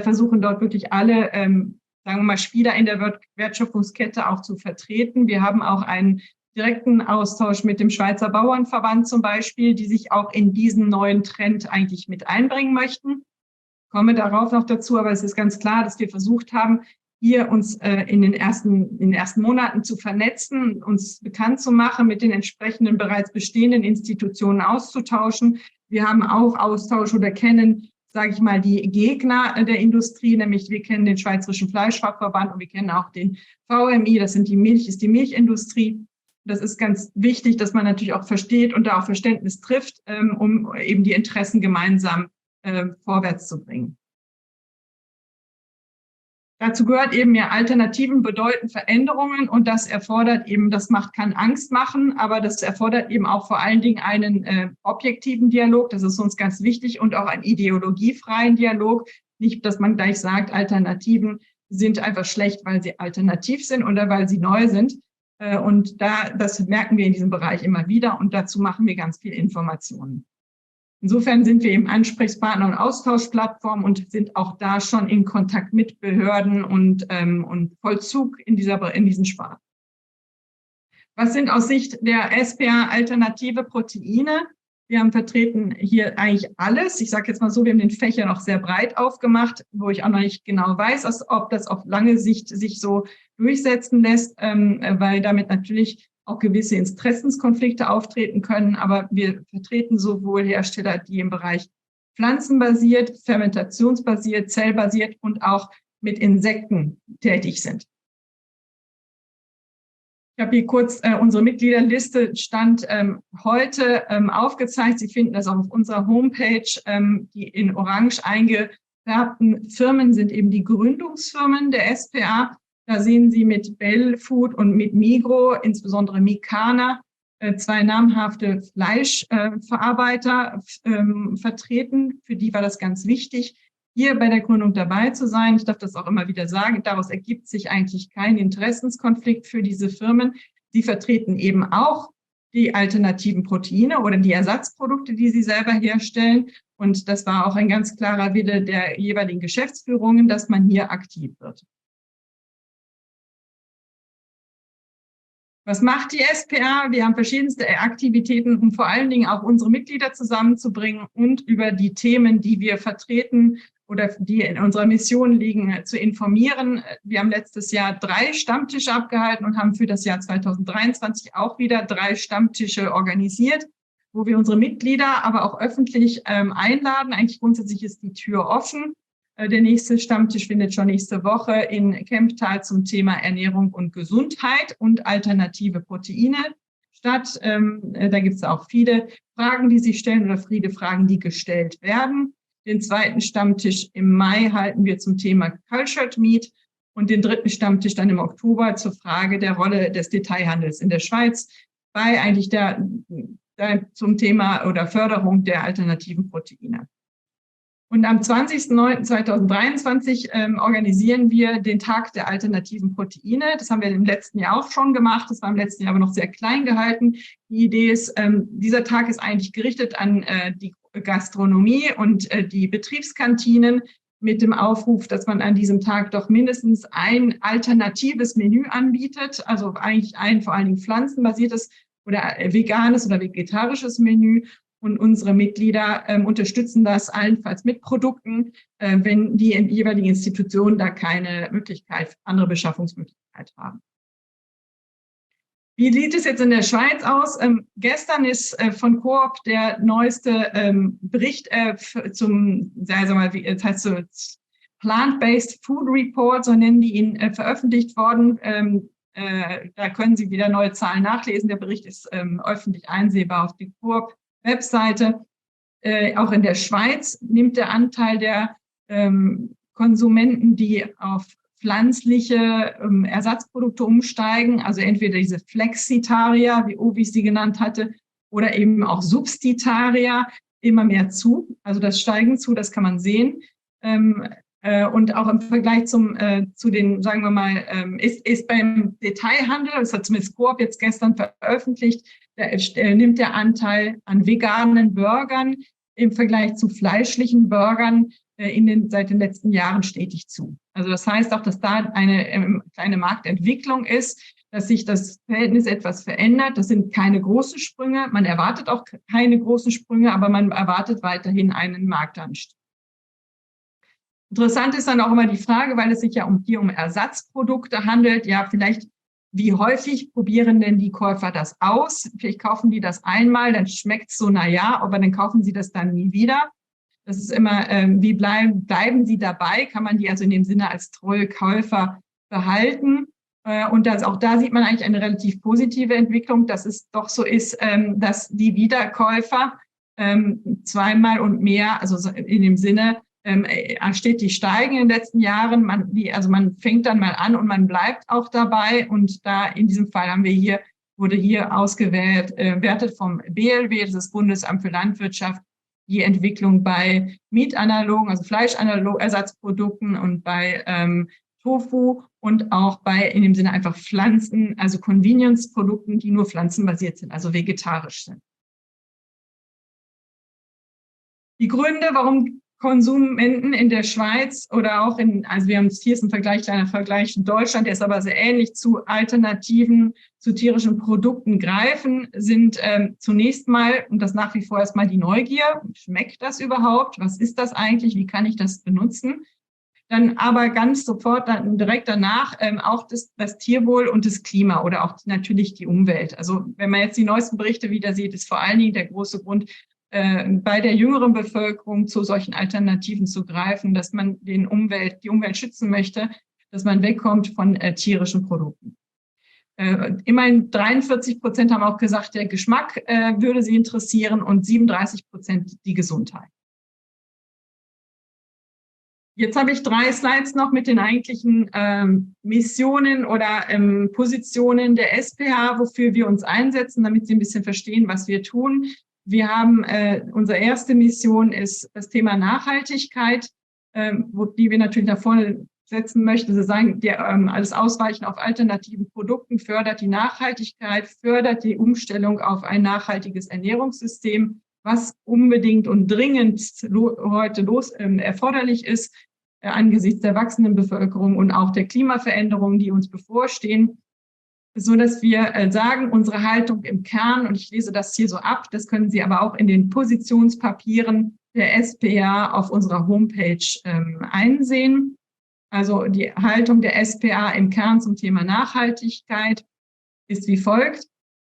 versuchen dort wirklich alle, sagen wir mal, Spieler in der Wertschöpfungskette auch zu vertreten. Wir haben auch einen direkten Austausch mit dem Schweizer Bauernverband zum Beispiel, die sich auch in diesen neuen Trend eigentlich mit einbringen möchten. Ich komme darauf noch dazu, aber es ist ganz klar, dass wir versucht haben, hier uns in den ersten Monaten zu vernetzen, uns bekannt zu machen, mit den entsprechenden bereits bestehenden Institutionen auszutauschen. Wir haben auch Austausch oder kennen, sage ich mal, die Gegner der Industrie, nämlich wir kennen den Schweizerischen Fleischfachverband und wir kennen auch den VMI, ist die Milchindustrie. Das ist ganz wichtig, dass man natürlich auch versteht und da auch Verständnis trifft, um eben die Interessen gemeinsam vorwärts zu bringen. Dazu gehört eben, ja, Alternativen bedeuten Veränderungen und das erfordert eben, kann Angst machen, aber das erfordert eben auch vor allen Dingen einen objektiven Dialog, das ist uns ganz wichtig, und auch einen ideologiefreien Dialog. Nicht, dass man gleich sagt, Alternativen sind einfach schlecht, weil sie alternativ sind oder weil sie neu sind. Und das merken wir in diesem Bereich immer wieder und dazu machen wir ganz viel Informationen. Insofern sind wir eben Ansprechpartner und Austauschplattform und sind auch da schon in Kontakt mit Behörden und Vollzug in diesen Sparten. Was sind aus Sicht der SPA alternative Proteine? Wir haben vertreten hier eigentlich alles. Ich sage jetzt mal so, wir haben den Fächer noch sehr breit aufgemacht, wo ich auch noch nicht genau weiß, ob das auf lange Sicht sich so durchsetzen lässt, weil damit natürlich auch gewisse Interessenskonflikte auftreten können. Aber wir vertreten sowohl Hersteller, die im Bereich pflanzenbasiert, fermentationsbasiert, zellbasiert und auch mit Insekten tätig sind. Ich habe hier kurz unsere Mitgliederliste Stand heute aufgezeigt. Sie finden das auch auf unserer Homepage. Die in orange eingefärbten Firmen sind eben die Gründungsfirmen der SPA. Da sehen Sie mit Bell Food und mit Migro, insbesondere Mikana, zwei namhafte Fleischverarbeiter vertreten. Für die war das ganz wichtig, hier bei der Gründung dabei zu sein. Ich darf das auch immer wieder sagen. Daraus ergibt sich eigentlich kein Interessenskonflikt für diese Firmen. Sie vertreten eben auch die alternativen Proteine oder die Ersatzprodukte, die sie selber herstellen. Und das war auch ein ganz klarer Wille der jeweiligen Geschäftsführungen, dass man hier aktiv wird. Was macht die SPA? Wir haben verschiedenste Aktivitäten, um vor allen Dingen auch unsere Mitglieder zusammenzubringen und über die Themen, die wir vertreten oder die in unserer Mission liegen, zu informieren. Wir haben letztes Jahr 3 Stammtische abgehalten und haben für das Jahr 2023 auch wieder 3 Stammtische organisiert, wo wir unsere Mitglieder aber auch öffentlich einladen. Eigentlich grundsätzlich ist die Tür offen. Der nächste Stammtisch findet schon nächste Woche in Kemptal zum Thema Ernährung und Gesundheit und alternative Proteine statt. Da gibt es auch viele Fragen, die sich stellen oder viele Fragen, die gestellt werden. Den zweiten Stammtisch im Mai halten wir zum Thema Cultured Meat und den dritten Stammtisch dann im Oktober zur Frage der Rolle des Detailhandels in der Schweiz bei eigentlich zum Thema oder Förderung der alternativen Proteine. Und am 20.09.2023 organisieren wir den Tag der alternativen Proteine. Das haben wir im letzten Jahr auch schon gemacht. Das war im letzten Jahr aber noch sehr klein gehalten. Die Idee ist, dieser Tag ist eigentlich gerichtet an die Gastronomie und die Betriebskantinen mit dem Aufruf, dass man an diesem Tag doch mindestens ein alternatives Menü anbietet. Also eigentlich ein vor allen Dingen pflanzenbasiertes oder veganes oder vegetarisches Menü. Und unsere Mitglieder unterstützen das allenfalls mit Produkten, wenn die jeweiligen Institutionen da keine Möglichkeit, andere Beschaffungsmöglichkeit haben. Wie sieht es jetzt in der Schweiz aus? Gestern ist von Coop der neueste Bericht zum, das heißt so Plant-Based Food Report, so nennen die ihn, veröffentlicht worden. Da können Sie wieder neue Zahlen nachlesen. Der Bericht ist öffentlich einsehbar auf die Coop-Webseite. Auch in der Schweiz nimmt der Anteil der Konsumenten, die auf pflanzliche Ersatzprodukte umsteigen, also entweder diese Flexitarier, wie Ovi sie genannt hatte, oder eben auch Substitarier, immer mehr zu. Also das Steigen zu, das kann man sehen. Und auch im Vergleich zu den, sagen wir mal, ist beim Detailhandel, das hat zumindest Coop jetzt gestern veröffentlicht, nimmt der Anteil an veganen Burgern im Vergleich zu fleischlichen Burgern seit den letzten Jahren stetig zu. Also das heißt auch, dass da eine kleine Marktentwicklung ist, dass sich das Verhältnis etwas verändert. Das sind keine großen Sprünge. Man erwartet auch keine großen Sprünge, aber man erwartet weiterhin einen Marktanstieg. Interessant ist dann auch immer die Frage, weil es sich ja hier um Ersatzprodukte handelt. Ja, vielleicht, wie häufig probieren denn die Käufer das aus? Vielleicht kaufen die das einmal, dann schmeckt es so, naja, aber dann kaufen sie das dann nie wieder. Das ist immer, wie bleiben sie dabei? Kann man die also in dem Sinne als treue Käufer behalten? Und auch da sieht man eigentlich eine relativ positive Entwicklung, dass es doch so ist, dass die Wiederkäufer zweimal und mehr, also in dem Sinne, stetig steigen in den letzten Jahren. Man fängt dann mal an und man bleibt auch dabei. Und da in diesem Fall wurde hier ausgewählt, wertet vom BLW, das ist das Bundesamt für Landwirtschaft, die Entwicklung bei Meat-Analogen, also Fleischanalog-Ersatzprodukten und bei Tofu und auch bei, in dem Sinne einfach Pflanzen, also Convenience-Produkten, die nur pflanzenbasiert sind, also vegetarisch sind. Die Gründe, warum Konsumenten in der Schweiz oder auch also wir haben hier ist ein kleiner Vergleich in Deutschland, der ist aber sehr ähnlich zu Alternativen, zu tierischen Produkten greifen, sind zunächst mal, und das nach wie vor erstmal die Neugier, schmeckt das überhaupt? Was ist das eigentlich? Wie kann ich das benutzen? Dann aber ganz sofort, direkt danach auch das Tierwohl und das Klima oder auch natürlich die Umwelt. Also wenn man jetzt die neuesten Berichte wieder sieht, ist vor allen Dingen der große Grund, bei der jüngeren Bevölkerung zu solchen Alternativen zu greifen, dass man die Umwelt schützen möchte, dass man wegkommt von tierischen Produkten. Immerhin 43% haben auch gesagt, der Geschmack würde sie interessieren und 37% die Gesundheit. Jetzt habe ich 3 Slides noch mit den eigentlichen Missionen oder Positionen der SPH, wofür wir uns einsetzen, damit Sie ein bisschen verstehen, was wir tun. Wir haben, unsere erste Mission ist das Thema Nachhaltigkeit, die wir natürlich nach vorne setzen möchten. Sie sagen, alles Ausweichen auf alternativen Produkten fördert die Nachhaltigkeit, fördert die Umstellung auf ein nachhaltiges Ernährungssystem, was unbedingt und dringend heute erforderlich ist, angesichts der wachsenden Bevölkerung und auch der Klimaveränderungen, die uns bevorstehen, so dass wir sagen, unsere Haltung im Kern, und ich lese das hier so ab, das können Sie aber auch in den Positionspapieren der SPA auf unserer Homepage einsehen. Also die Haltung der SPA im Kern zum Thema Nachhaltigkeit ist wie folgt.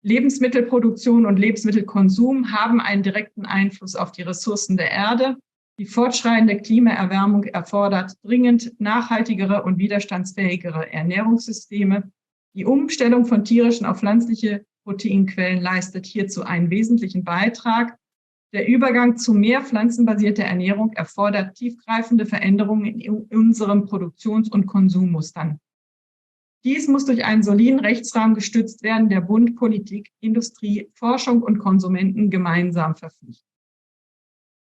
Lebensmittelproduktion und Lebensmittelkonsum haben einen direkten Einfluss auf die Ressourcen der Erde. Die fortschreitende Klimaerwärmung erfordert dringend nachhaltigere und widerstandsfähigere Ernährungssysteme. Die Umstellung von tierischen auf pflanzliche Proteinquellen leistet hierzu einen wesentlichen Beitrag. Der Übergang zu mehr pflanzenbasierter Ernährung erfordert tiefgreifende Veränderungen in unseren Produktions- und Konsummustern. Dies muss durch einen soliden Rechtsrahmen gestützt werden, der Bund, Politik, Industrie, Forschung und Konsumenten gemeinsam verpflichtet.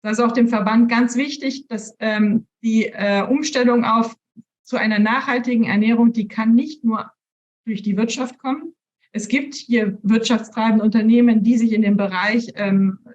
Das ist auch dem Verband ganz wichtig, dass die Umstellung zu einer nachhaltigen Ernährung, die kann nicht nur durch die Wirtschaft kommen. Es gibt hier wirtschaftstreibende Unternehmen, die sich in dem Bereich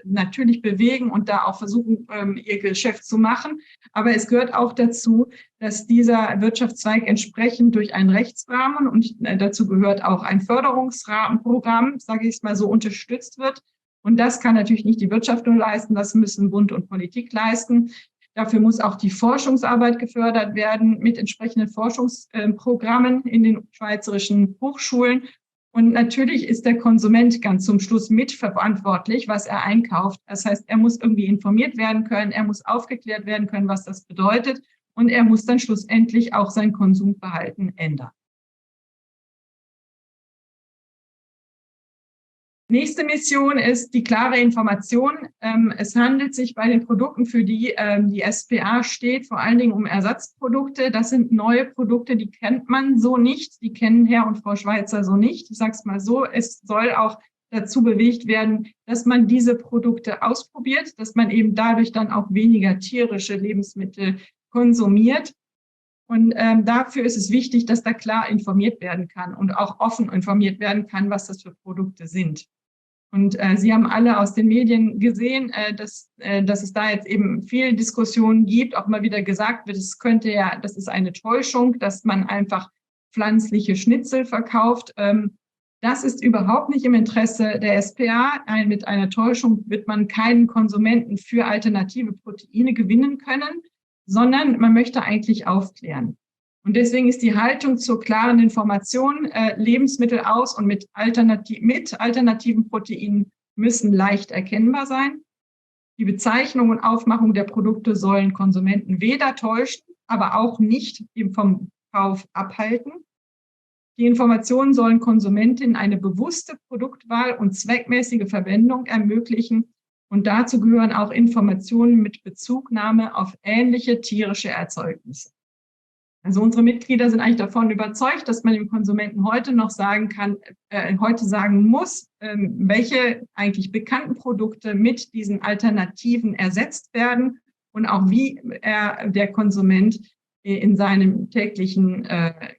natürlich bewegen und da auch versuchen, ihr Geschäft zu machen. Aber es gehört auch dazu, dass dieser Wirtschaftszweig entsprechend durch einen Rechtsrahmen und dazu gehört auch ein Förderungsrahmenprogramm, sage ich es mal so, unterstützt wird. Und das kann natürlich nicht die Wirtschaft nur leisten, das müssen Bund und Politik leisten. Dafür muss auch die Forschungsarbeit gefördert werden mit entsprechenden Forschungsprogrammen in den schweizerischen Hochschulen. Und natürlich ist der Konsument ganz zum Schluss mitverantwortlich, was er einkauft. Das heißt, er muss irgendwie informiert werden können, er muss aufgeklärt werden können, was das bedeutet. Und er muss dann schlussendlich auch sein Konsumverhalten ändern. Nächste Mission ist die klare Information. Es handelt sich bei den Produkten, für die die SPA steht, vor allen Dingen um Ersatzprodukte. Das sind neue Produkte, die kennt man so nicht. Die kennen Herr und Frau Schweizer so nicht. Ich sage es mal so, es soll auch dazu bewegt werden, dass man diese Produkte ausprobiert, dass man eben dadurch dann auch weniger tierische Lebensmittel konsumiert. Und dafür ist es wichtig, dass da klar informiert werden kann und auch offen informiert werden kann, was das für Produkte sind. Und Sie haben alle aus den Medien gesehen, dass es da jetzt eben viel Diskussionen gibt, auch mal wieder gesagt wird, das ist eine Täuschung, dass man einfach pflanzliche Schnitzel verkauft. Das ist überhaupt nicht im Interesse der SPA. Mit einer Täuschung wird man keinen Konsumenten für alternative Proteine gewinnen können, sondern man möchte eigentlich aufklären. Und deswegen ist die Haltung zur klaren Information, Lebensmittel aus und mit alternativen Proteinen müssen leicht erkennbar sein. Die Bezeichnung und Aufmachung der Produkte sollen Konsumenten weder täuschen, aber auch nicht vom Kauf abhalten. Die Informationen sollen Konsumentinnen eine bewusste Produktwahl und zweckmäßige Verwendung ermöglichen. Und dazu gehören auch Informationen mit Bezugnahme auf ähnliche tierische Erzeugnisse. Also unsere Mitglieder sind eigentlich davon überzeugt, dass man dem Konsumenten heute noch sagen kann, heute sagen muss, welche eigentlich bekannten Produkte mit diesen Alternativen ersetzt werden und auch wie der Konsument in seinem täglichen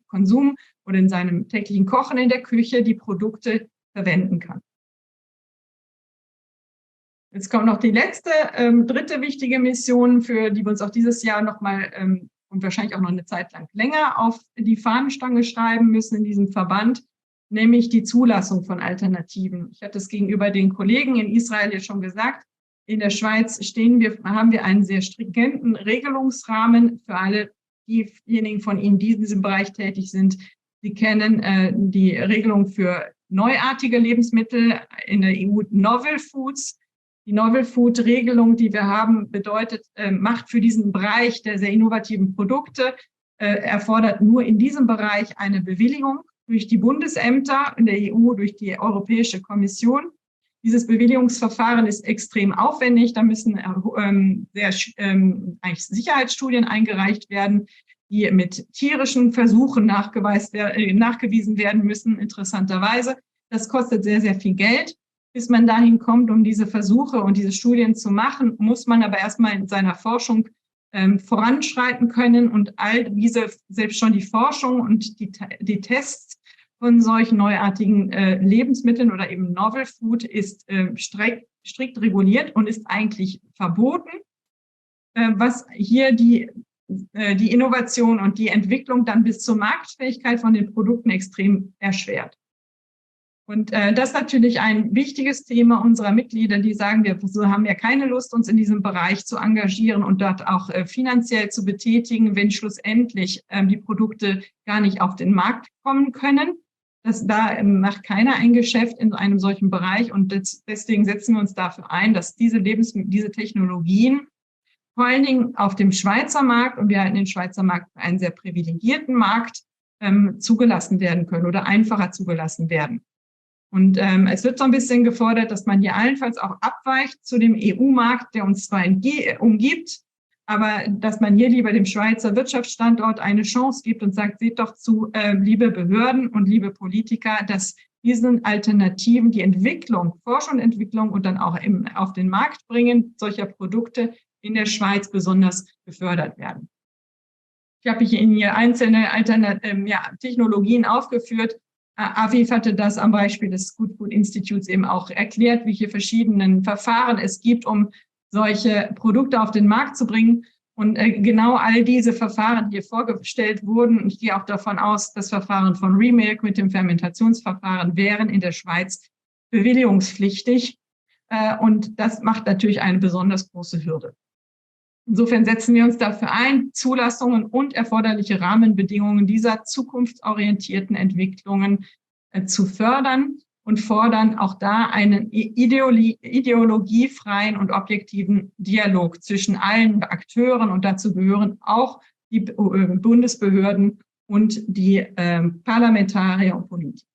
Konsum oder in seinem täglichen Kochen in der Küche die Produkte verwenden kann. Jetzt kommt noch die letzte, dritte wichtige Mission, für die wir uns auch dieses Jahr nochmal und wahrscheinlich auch noch eine Zeit lang länger auf die Fahnenstange schreiben müssen in diesem Verband, nämlich die Zulassung von Alternativen. Ich hatte es gegenüber den Kollegen in Israel ja schon gesagt. In der Schweiz haben wir einen sehr stringenten Regelungsrahmen für alle diejenigen von Ihnen, die in diesem Bereich tätig sind. Sie kennen die Regelung für neuartige Lebensmittel in der EU, Novel Foods. Die Novel Food Regelung, die wir haben, macht für diesen Bereich der sehr innovativen Produkte, erfordert nur in diesem Bereich eine Bewilligung durch die Bundesämter in der EU, durch die Europäische Kommission. Dieses Bewilligungsverfahren ist extrem aufwendig. Da müssen eigentlich Sicherheitsstudien eingereicht werden, die mit tierischen Versuchen nachgewiesen werden müssen, interessanterweise. Das kostet sehr, sehr viel Geld. Bis man dahin kommt, um diese Versuche und diese Studien zu machen, muss man aber erstmal in seiner Forschung voranschreiten können. Und all diese, selbst schon die Forschung und die Tests von solchen neuartigen Lebensmitteln oder eben Novel Food ist strikt reguliert und ist eigentlich verboten, was hier die Innovation und die Entwicklung dann bis zur Marktfähigkeit von den Produkten extrem erschwert. Und das ist natürlich ein wichtiges Thema unserer Mitglieder, die sagen, wir haben ja keine Lust, uns in diesem Bereich zu engagieren und dort auch finanziell zu betätigen, wenn schlussendlich die Produkte gar nicht auf den Markt kommen können. Da macht keiner ein Geschäft in einem solchen Bereich und deswegen setzen wir uns dafür ein, dass diese Technologien vor allen Dingen auf dem Schweizer Markt, und wir halten den Schweizer Markt für einen sehr privilegierten Markt, zugelassen werden können oder einfacher zugelassen werden. Und es wird so ein bisschen gefordert, dass man hier allenfalls auch abweicht zu dem EU-Markt, der uns zwar umgibt, aber dass man hier lieber dem Schweizer Wirtschaftsstandort eine Chance gibt und sagt, seht doch zu, liebe Behörden und liebe Politiker, dass diesen Alternativen die Entwicklung, Forschung und Entwicklung und dann auch eben auf den Markt bringen solcher Produkte in der Schweiz besonders gefördert werden. Ich habe Ihnen hier einzelne Technologien aufgeführt. Aviv hatte das am Beispiel des Good Food Institutes eben auch erklärt, welche verschiedenen Verfahren es gibt, um solche Produkte auf den Markt zu bringen. Und genau all diese Verfahren, die hier vorgestellt wurden, ich gehe auch davon aus, das Verfahren von Remilk mit dem Fermentationsverfahren wären in der Schweiz bewilligungspflichtig. Und das macht natürlich eine besonders große Hürde. Insofern setzen wir uns dafür ein, Zulassungen und erforderliche Rahmenbedingungen dieser zukunftsorientierten Entwicklungen zu fördern und fordern auch da einen ideologiefreien und objektiven Dialog zwischen allen Akteuren, und dazu gehören auch die Bundesbehörden und die Parlamentarier und Politiker.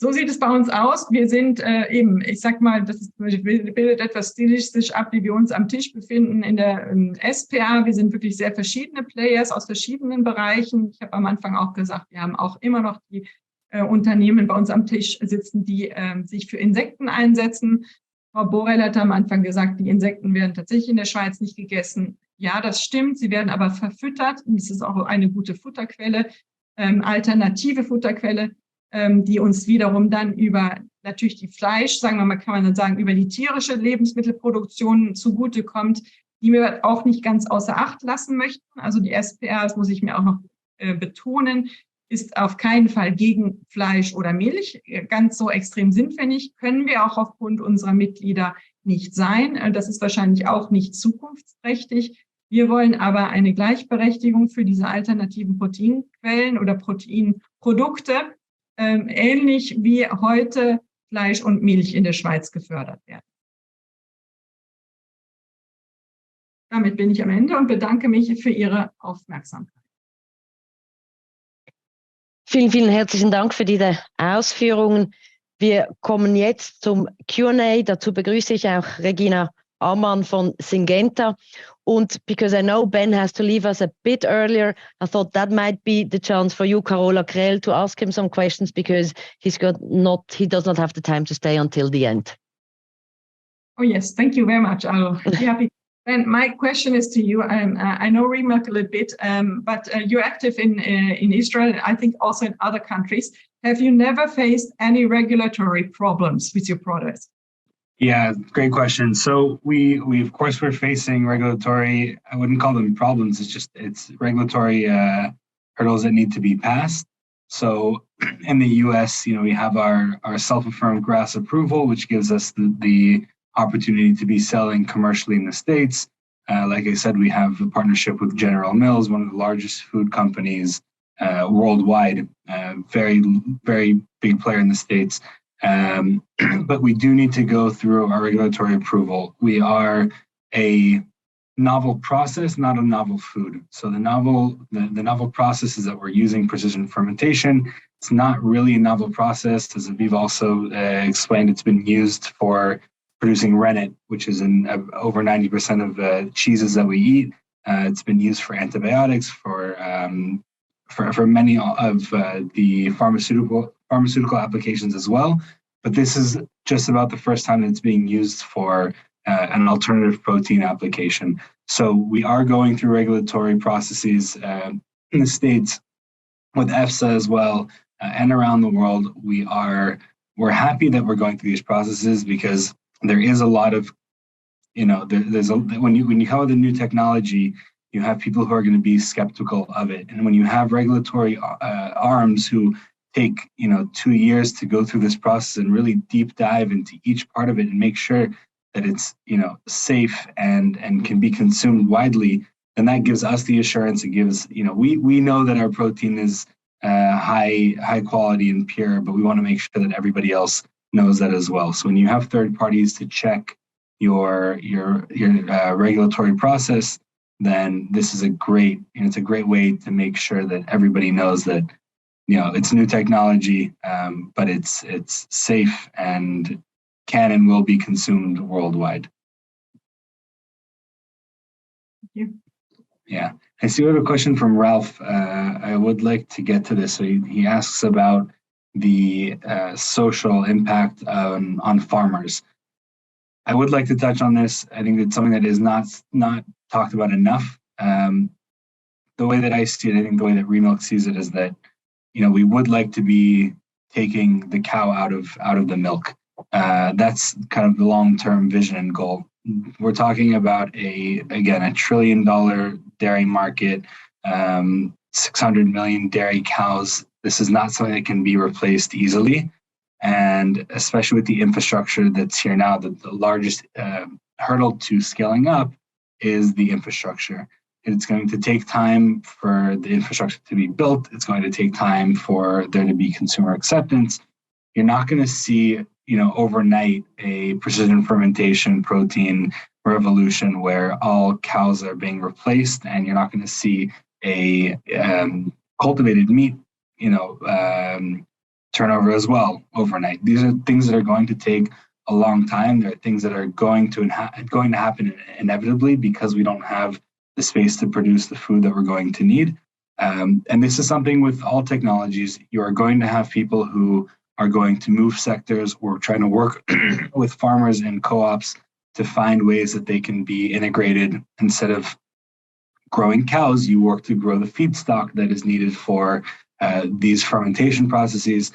So sieht es bei uns aus. Wir sind eben, ich sag mal, das bildet etwas stilistisch ab, wie wir uns am Tisch befinden in der SPA. Wir sind wirklich sehr verschiedene Players aus verschiedenen Bereichen. Ich habe am Anfang auch gesagt, wir haben auch immer noch die Unternehmen bei uns am Tisch sitzen, die sich für Insekten einsetzen. Frau Borrell hat am Anfang gesagt, die Insekten werden tatsächlich in der Schweiz nicht gegessen. Ja, das stimmt. Sie werden aber verfüttert. Und das ist auch eine gute Futterquelle, alternative Futterquelle, die uns wiederum dann über natürlich die Fleisch, sagen wir mal, kann man dann sagen, über die tierische Lebensmittelproduktion zugutekommt, die wir auch nicht ganz außer Acht lassen möchten. Also die SPA, das muss ich mir auch noch betonen, ist auf keinen Fall gegen Fleisch oder Milch. Ganz so extrem sind wir nicht, können wir auch aufgrund unserer Mitglieder nicht sein. Das ist wahrscheinlich auch nicht zukunftsträchtig. Wir wollen aber eine Gleichberechtigung für diese alternativen Proteinquellen oder Proteinprodukte, ähnlich wie heute Fleisch und Milch in der Schweiz gefördert werden. Damit bin ich am Ende und bedanke mich für Ihre Aufmerksamkeit. Vielen, vielen herzlichen Dank für diese Ausführungen. Wir kommen jetzt zum Q&A. Dazu begrüße ich auch Regina Ammann von Syngenta. Und because I know Ben has to leave us a bit earlier, I thought that might be the chance for you, Carola Krell, to ask him some questions because he does not have the time to stay until the end. Oh yes, thank you very much. I'll be happy. And my question is to you. I know Remilk a little bit, but you're active in Israel, I think also in other countries. Have you never faced any regulatory problems with your products? Yeah, great question. So we of course we're facing regulatory, I wouldn't call them problems, it's regulatory hurdles that need to be passed. So in the US, we have our self-affirmed GRAS approval, which gives us the opportunity to be selling commercially in the States. Like I said, we have a partnership with General Mills, one of the largest food companies worldwide, very, very big player in the States. But we do need to go through our regulatory approval. We are a novel process, not a novel food. So the novel process is that we're using precision fermentation. It's not really a novel process. As Aviv also explained, it's been used for producing rennet, which is in over 90% of cheeses that we eat. It's been used for antibiotics, for many of the pharmaceutical applications as well. But this is just about the first time that it's being used for an alternative protein application. So we are going through regulatory processes in the States with EFSA as well, and around the world. We're happy that we're going through these processes because there is a lot of, when you come with a new technology, you have people who are going to be skeptical of it. And when you have regulatory arms who take 2 years to go through this process and really deep dive into each part of it and make sure that it's safe and can be consumed widely, then that gives us the assurance. It gives we know that our protein is high quality and pure, but we want to make sure that everybody else knows that as well. So when you have third parties to check your regulatory process, then this is a great way to make sure that everybody knows that it's new technology, but it's safe and can and will be consumed worldwide. Thank you. Yeah, I see we have a question from Ralph. I would like to get to this. So he asks about the social impact on farmers. I would like to touch on this. I think it's something that is not talked about enough. The way that I see it, I think the way that Remilk sees it is that we would like to be taking the cow out of the milk. That's kind of the long-term vision and goal. We're talking about a $1 trillion dairy market, 600 million dairy cows. This is not something that can be replaced easily. And especially with the infrastructure that's here now, the largest hurdle to scaling up is the infrastructure. It's going to take time for the infrastructure to be built. It's going to take time for there to be consumer acceptance. You're not going to see, overnight a precision fermentation protein revolution where all cows are being replaced, and you're not going to see a cultivated meat, turnover as well overnight. These are things that are going to take a long time. They're things that are going to happen inevitably because we don't have the space to produce the food that we're going to need. And this is something with all technologies. You are going to have people who are going to move sectors. We're trying to work with farmers and co-ops to find ways that they can be integrated. Instead of growing cows, you work to grow the feedstock that is needed for these fermentation processes.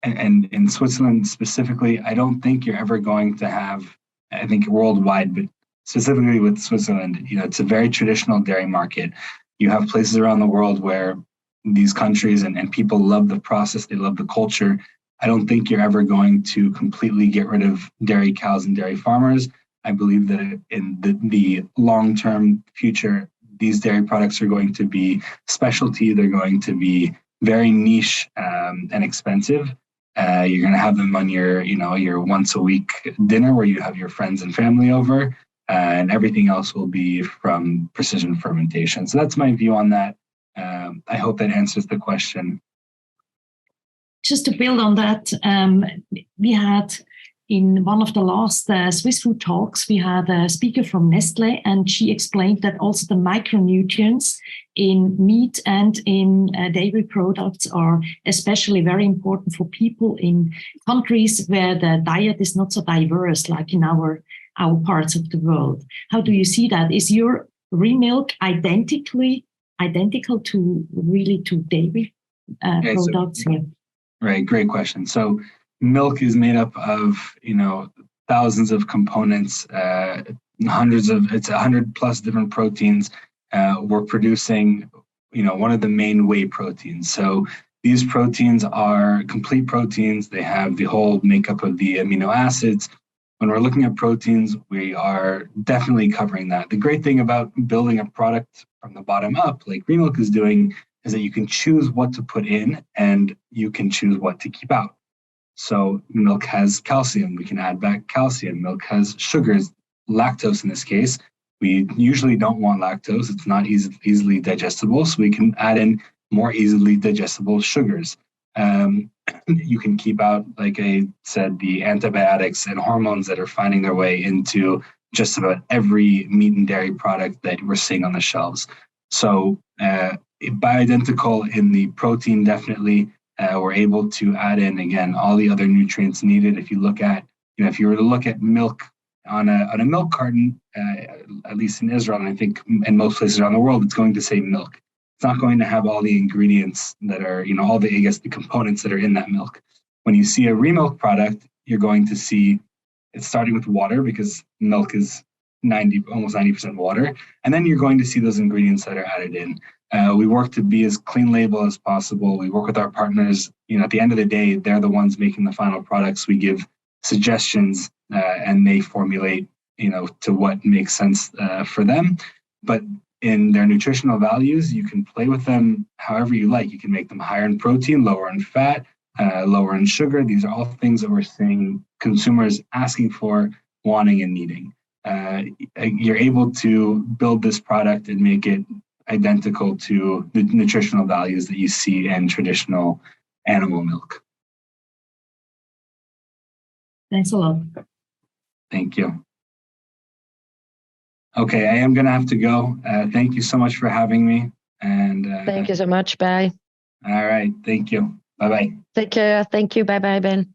And in Switzerland specifically, I don't think you're ever going to have, I think worldwide, but specifically with Switzerland, it's a very traditional dairy market. You have places around the world where these countries and people love the process, they love the culture. I don't think you're ever going to completely get rid of dairy cows and dairy farmers. I believe that in the long-term future, these dairy products are going to be specialty. They're going to be very niche and expensive. You're going to have them on your once a week dinner where you have your friends and family over, and everything else will be from precision fermentation. So that's my view on that. I hope that answers the question. Just to build on that, we had in one of the last Swiss Food Talks, we had a speaker from Nestle, and she explained that also the micronutrients in meat and in dairy products are especially very important for people in countries where the diet is not so diverse, like in our our parts of the world. How do you see that? Is your Remilk identical to dairy products? So, right, great question. So milk is made up of, thousands of components, it's 100 plus different proteins. We're producing, one of the main whey proteins. So these proteins are complete proteins. They have the whole makeup of the amino acids. When we're looking at proteins, we are definitely covering that. The great thing about building a product from the bottom up, like Remilk is doing, is that you can choose what to put in and you can choose what to keep out. So milk has calcium, we can add back calcium. Milk has sugars, lactose in this case. We usually don't want lactose. It's not easily digestible, so we can add in more easily digestible sugars. You can keep out, like I said, the antibiotics and hormones that are finding their way into just about every meat and dairy product that we're seeing on the shelves. So bioidentical in the protein, definitely. We're able to add in, again, all the other nutrients needed. If you look at, if you were to look at milk on a milk carton, at least in Israel, and I think in most places around the world, it's going to say milk. It's not going to have all the ingredients that are, all the, the components that are in that milk. When you see a Remilk product, you're going to see it's starting with water, because milk is almost 90% water. And then you're going to see those ingredients that are added in. We work to be as clean label as possible. We work with our partners. At the end of the day, they're the ones making the final products. We give suggestions and they formulate, to what makes sense for them. But in their nutritional values, you can play with them however you like. You can make them higher in protein, lower in fat, lower in sugar. These are all things that we're seeing consumers asking for, wanting, and needing. You're able to build this product and make it identical to the nutritional values that you see in traditional animal milk. Thanks a lot. Thank you. Okay, I am going to have to go. Thank you so much for having me. And thank you so much. Bye. All right. Thank you. Bye-bye. Take care. Thank you. Bye-bye, Ben.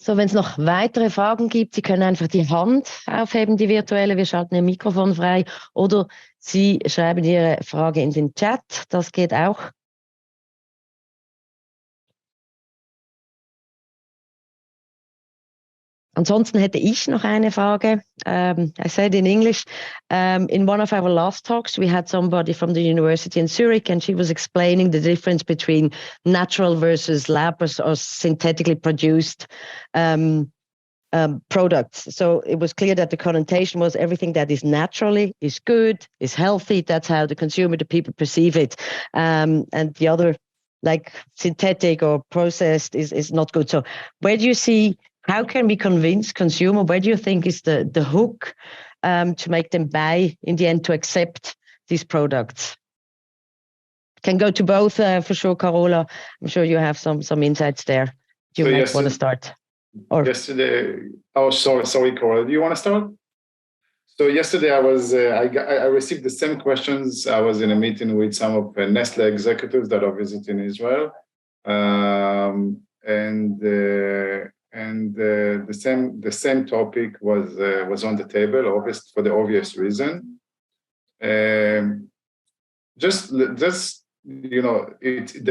So, wenn es noch weitere Fragen gibt, Sie können einfach die Hand aufheben, die virtuelle. Wir schalten Ihr Mikrofon frei. Oder Sie schreiben Ihre Frage in den Chat. Das geht auch. Ansonsten hätte ich noch eine Frage. I said in English, in one of our last talks, we had somebody from the university in Zurich, and she was explaining the difference between natural versus lab or synthetically produced products. So it was clear that the connotation was everything that is naturally is good, is healthy. That's how the consumer, the people perceive it. And the other, like synthetic or processed, is not good. So where do you see, how can we convince consumer? Where do you think is the hook to make them buy in the end, to accept these products? Can go to both for sure, Carola. I'm sure you have some insights there. You might want to start. Or yesterday, sorry, Carola. Do you want to start? So yesterday I was I received the same questions. I was in a meeting with some of Nestle executives that are visiting Israel, and the same topic was on the table, for the obvious reason. Just the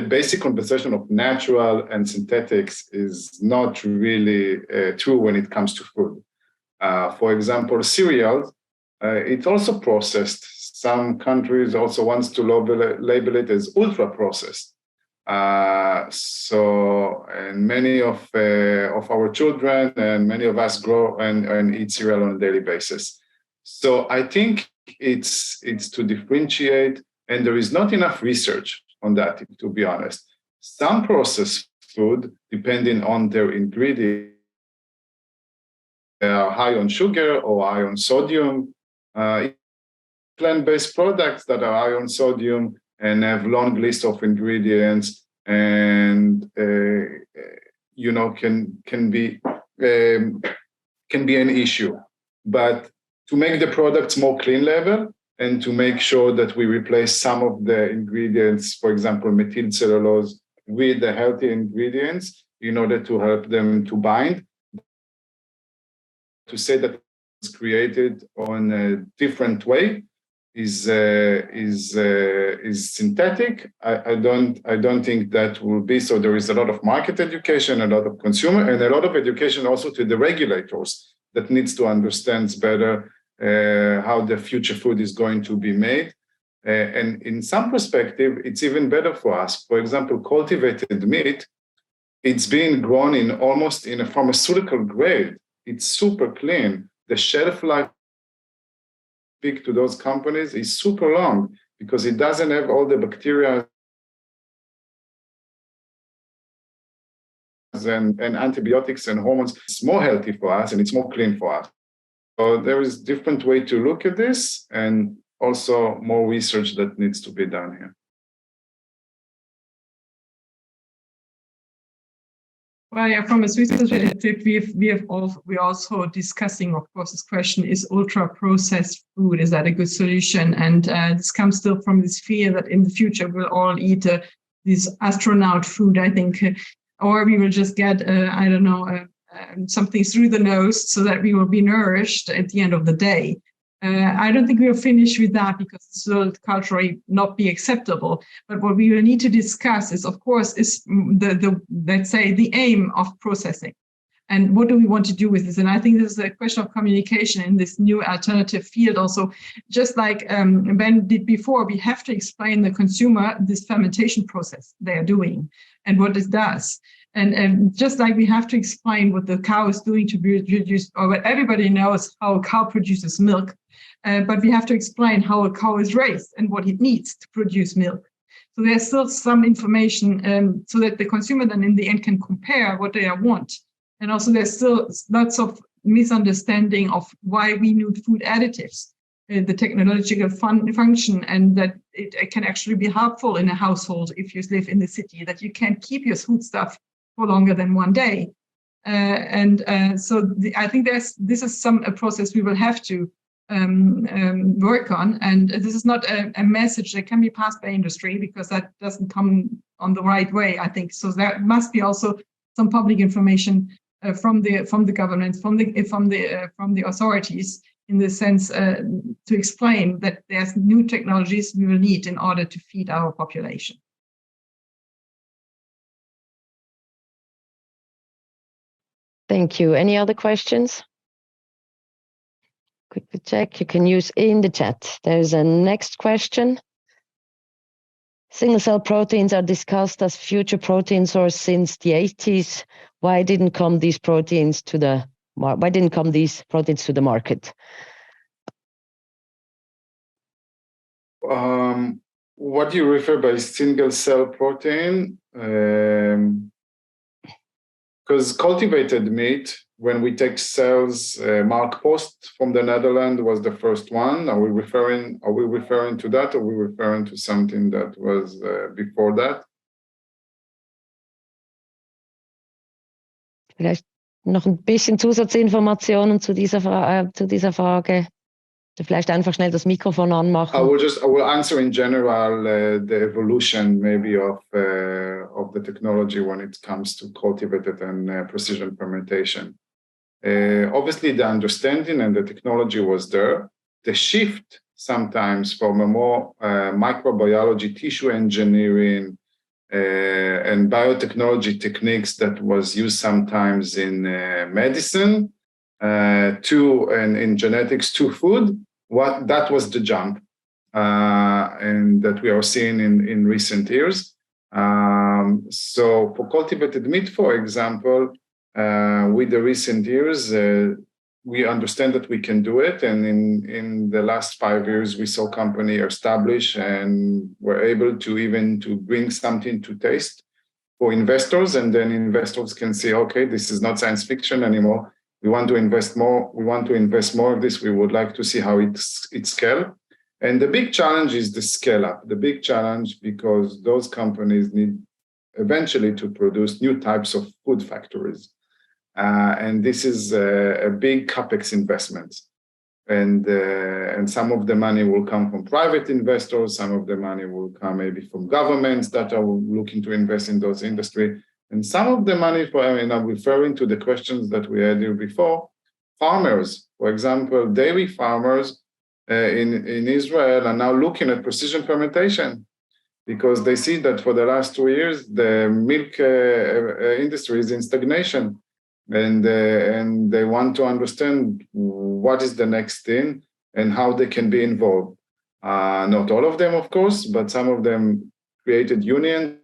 basic conversation of natural and synthetics is not really true when it comes to food. For example, cereals, it's also processed. Some countries also wants to label it as ultra processed. So, and many of our children and many of us grow and eat cereal on a daily basis. So I think it's to differentiate, and there is not enough research on that, to be honest. Some processed food, depending on their ingredients, are high on sugar or high on sodium. Plant-based products that are high on sodium and have long list of ingredients, and can be an issue. But to make the products more clean label and to make sure that we replace some of the ingredients, for example, methyl cellulose, with the healthy ingredients in order to help them to bind, to say that it's created on a different way is synthetic. I don't think that will be. So there is a lot of market education, a lot of consumer, and a lot of education also to the regulators that needs to understand better how the future food is going to be made. And in some perspective, it's even better for us. For example, cultivated meat, it's being grown in almost in a pharmaceutical grade. It's super clean. The shelf life speak to those companies is super long because it doesn't have all the bacteria and antibiotics and hormones. It's more healthy for us and it's more clean for us. So there is different way to look at this and also more research that needs to be done here. Well, yeah, from a Swiss perspective, we're also discussing, of course, this question: is ultra-processed food, is that a good solution? And this comes still from this fear that in the future we'll all eat this astronaut food, I think, or we will just get, something through the nose so that we will be nourished at the end of the day. I don't think we are finished with that because it will culturally not be acceptable. But what we will need to discuss is, of course, is the let's say the aim of processing, and what do we want to do with this? And I think this is a question of communication in this new alternative field. Also, just like Ben did before, we have to explain the consumer this fermentation process they are doing and what it does. And just like we have to explain what the cow is doing to produce, or what everybody knows how a cow produces milk, but we have to explain how a cow is raised and what it needs to produce milk. So there's still some information so that the consumer then in the end can compare what they want. And also there's still lots of misunderstanding of why we need food additives, the technological function, and that it can actually be helpful in a household if you live in the city, that you can keep your foodstuff for longer than one day. I think this is a process we will have to work on. And this is not a message that can be passed by industry because that doesn't come on the right way, I think. So there must be also some public information from the government, from the authorities, in the sense to explain that there's new technologies we will need in order to feed our population. Thank you. Any other questions? Quickly check. You can use in the chat. There's a next question. Single-cell proteins are discussed as future protein source since the 80s. Why didn't these proteins to the market? What do you refer by single-cell protein? Because cultivated meat, when we take cells, Mark Post from the Netherlands was the first one. Are we referring to that, or are we referring to something that was before that? Vielleicht noch ein bisschen Zusatzinformationen zu dieser Frage. Vielleicht einfach schnell das Mikrofon anmachen. I will answer in general the evolution maybe of the technology when it comes to cultivated and precision fermentation. Obviously, the understanding and the technology was there. The shift sometimes from a more microbiology, tissue engineering, and biotechnology techniques that was used sometimes in medicine and in genetics to food. That was the jump, and that we are seeing in recent years. So for cultivated meat, for example, with the recent years, we understand that we can do it. And in the last 5 years, we saw company establish and were able to bring something to taste for investors. And then investors can say, okay, this is not science fiction anymore. We want to invest more. We want to invest more of this. We would like to see how it scales. And the big challenge is the scale up. The big challenge, because those companies need eventually to produce new types of food factories. And this is a big CapEx investment. And some of the money will come from private investors. Some of the money will come maybe from governments that are looking to invest in those industries. And some of the money, I'm referring to the questions that we had here before, farmers, for example, dairy farmers in Israel are now looking at precision fermentation because they see that for the last 2 years, the milk industry is in stagnation. And they want to understand what is the next thing and how they can be involved. Not all of them, of course, but some of them created unions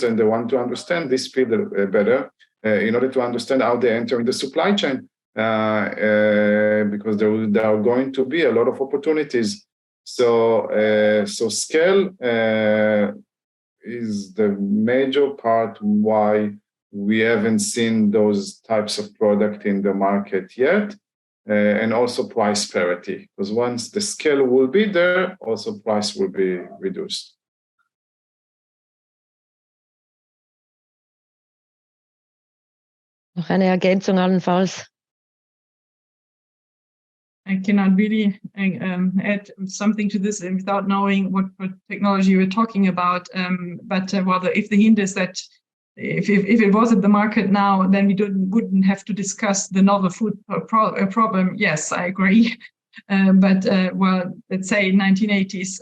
and they want to understand this field better in order to understand how they enter in the supply chain because there are going to be a lot of opportunities. So scale is the major part why we haven't seen those types of product in the market yet, and also price parity, because once the scale will be there, also price will be reduced. Noch eine Ergänzung allenfalls? I cannot really add something to this without knowing what technology we're talking about. But if the hint is that if it was at the market now, then we wouldn't have to discuss the novel food problem. Yes, I agree. But let's say in 1980s,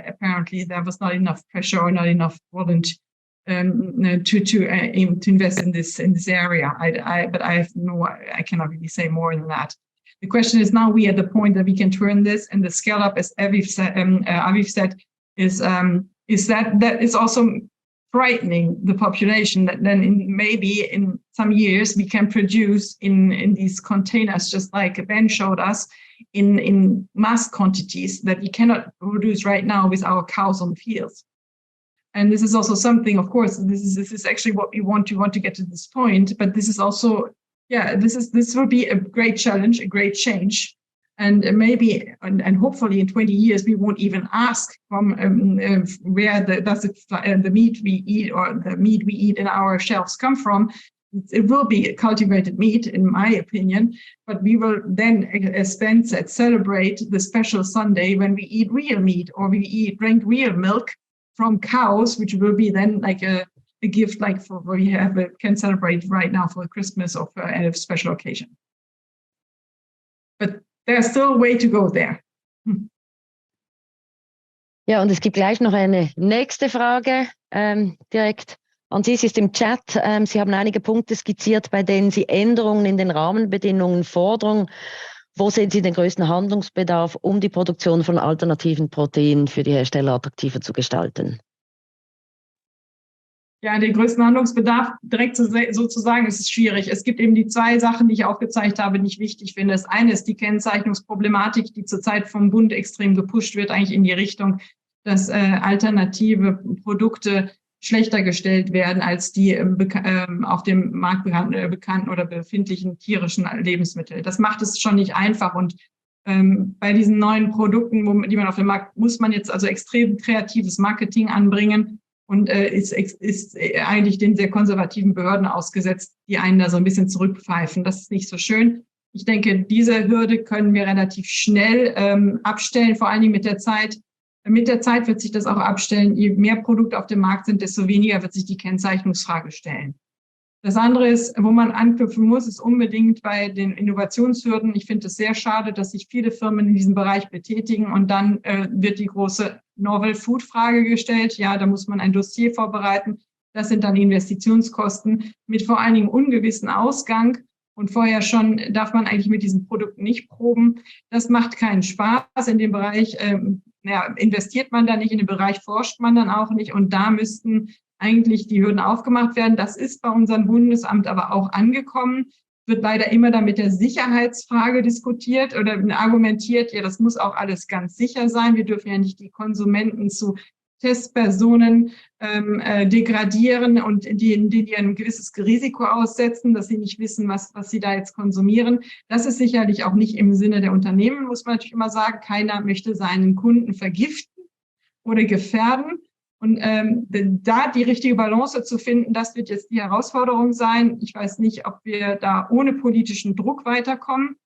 apparently there was not enough pressure or not enough volume to invest in this area. But I cannot really say more than that. The question is now we are at the point that we can turn this, and the scale up, as Aviv said, is that is also frightening the population, that then maybe in some years we can produce in these containers, just like Ben showed us, in mass quantities that we cannot produce right now with our cows on the fields. And this is also something, of course, this is actually what we want to get to this point, but this is also, this will be a great challenge, a great change. And maybe, and hopefully in 20 years, we won't even ask from where the meat we eat or the meat we eat in our shelves come from. It will be cultivated meat, in my opinion, but we will then, as Ben said, celebrate the special Sunday when we eat real meat or we drink real milk from cows, which will be then like a gift, like for we can celebrate right now for Christmas or for a special occasion. But there's still a way to go there. Ja, und es gibt gleich noch eine nächste Frage direkt an Sie. Sie ist im Chat. Sie haben einige Punkte skizziert, bei denen Sie Änderungen in den Rahmenbedingungen fordern. Wo sehen Sie den größten Handlungsbedarf, um die Produktion von alternativen Proteinen für die Hersteller attraktiver zu gestalten? Ja, den größten Handlungsbedarf direkt sozusagen ist es schwierig. Es gibt eben die zwei Sachen, die ich aufgezeigt habe, die ich wichtig finde. Das eine ist die Kennzeichnungsproblematik, die zurzeit vom Bund extrem gepusht wird, eigentlich in die Richtung, dass alternative Produkte schlechter gestellt werden als die auf dem Markt bekannten oder befindlichen tierischen Lebensmittel. Das macht es schon nicht einfach. Und bei diesen neuen Produkten, die man auf dem Markt, muss man jetzt also extrem kreatives Marketing anbringen. Und ist eigentlich den sehr konservativen Behörden ausgesetzt, die einen da so ein bisschen zurückpfeifen. Das ist nicht so schön. Ich denke, diese Hürde können wir relativ schnell abstellen, vor allen Dingen mit der Zeit. Mit der Zeit wird sich das auch abstellen. Je mehr Produkte auf dem Markt sind, desto weniger wird sich die Kennzeichnungsfrage stellen. Das andere ist, wo man anknüpfen muss, ist unbedingt bei den Innovationshürden. Ich finde es sehr schade, dass sich viele Firmen in diesem Bereich betätigen und dann wird die große Novel Food Frage gestellt. Ja, da muss man ein Dossier vorbereiten. Das sind dann Investitionskosten mit vor allen Dingen ungewissen Ausgang. Und vorher schon darf man eigentlich mit diesen Produkten nicht proben. Das macht keinen Spaß. In dem Bereich investiert man da nicht, in dem Bereich forscht man dann auch nicht. Und da müssten eigentlich die Hürden aufgemacht werden. Das ist bei unserem Bundesamt aber auch angekommen. Wird leider immer da mit der Sicherheitsfrage diskutiert oder argumentiert, ja, das muss auch alles ganz sicher sein. Wir dürfen ja nicht die Konsumenten zu Testpersonen degradieren und die ein gewisses Risiko aussetzen, dass sie nicht wissen, was sie da jetzt konsumieren. Das ist sicherlich auch nicht im Sinne der Unternehmen, muss man natürlich immer sagen. Keiner möchte seinen Kunden vergiften oder gefährden. Und da die richtige Balance zu finden, das wird jetzt die Herausforderung sein. Ich weiß nicht, ob wir da ohne politischen Druck weiterkommen.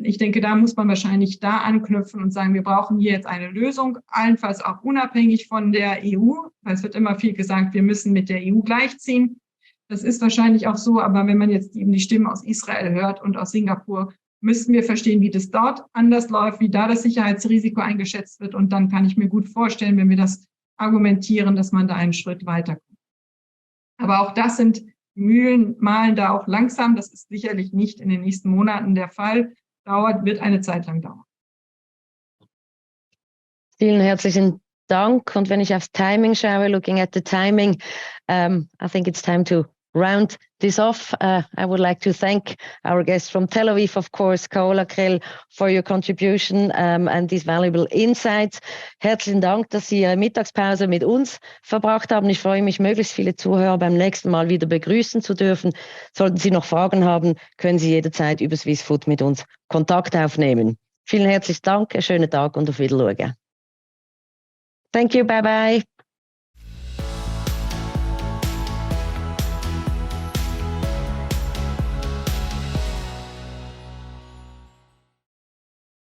Ich denke, da muss man wahrscheinlich da anknüpfen und sagen, wir brauchen hier jetzt eine Lösung, allenfalls auch unabhängig von der EU, weil es wird immer viel gesagt, wir müssen mit der EU gleichziehen. Das ist wahrscheinlich auch so, aber wenn man jetzt eben die Stimmen aus Israel hört und aus Singapur, müssten wir verstehen, wie das dort anders läuft, wie da das Sicherheitsrisiko eingeschätzt wird. Und dann kann ich mir gut vorstellen, wenn wir das argumentieren, dass man da einen Schritt weiterkommt. Aber auch das sind Mühlen, mahlen da auch langsam. Das ist sicherlich nicht in den nächsten Monaten der Fall. Wird eine Zeit lang dauern. Vielen herzlichen Dank. Und wenn ich aufs Timing schaue, looking at the timing, I think it's time to round this off. I would like to thank our guest from Tel Aviv, of course, Kaola Krell, for your contribution and these valuable insights. Herzlichen Dank, dass Sie Ihre Mittagspause mit uns verbracht haben. Ich freue mich, möglichst viele Zuhörer beim nächsten Mal wieder begrüßen zu dürfen. Sollten Sie noch Fragen haben, können Sie jederzeit über Swissfood mit uns Kontakt aufnehmen. Vielen herzlichen Dank, einen schönen Tag und auf Wiedersehen. Thank you, bye-bye.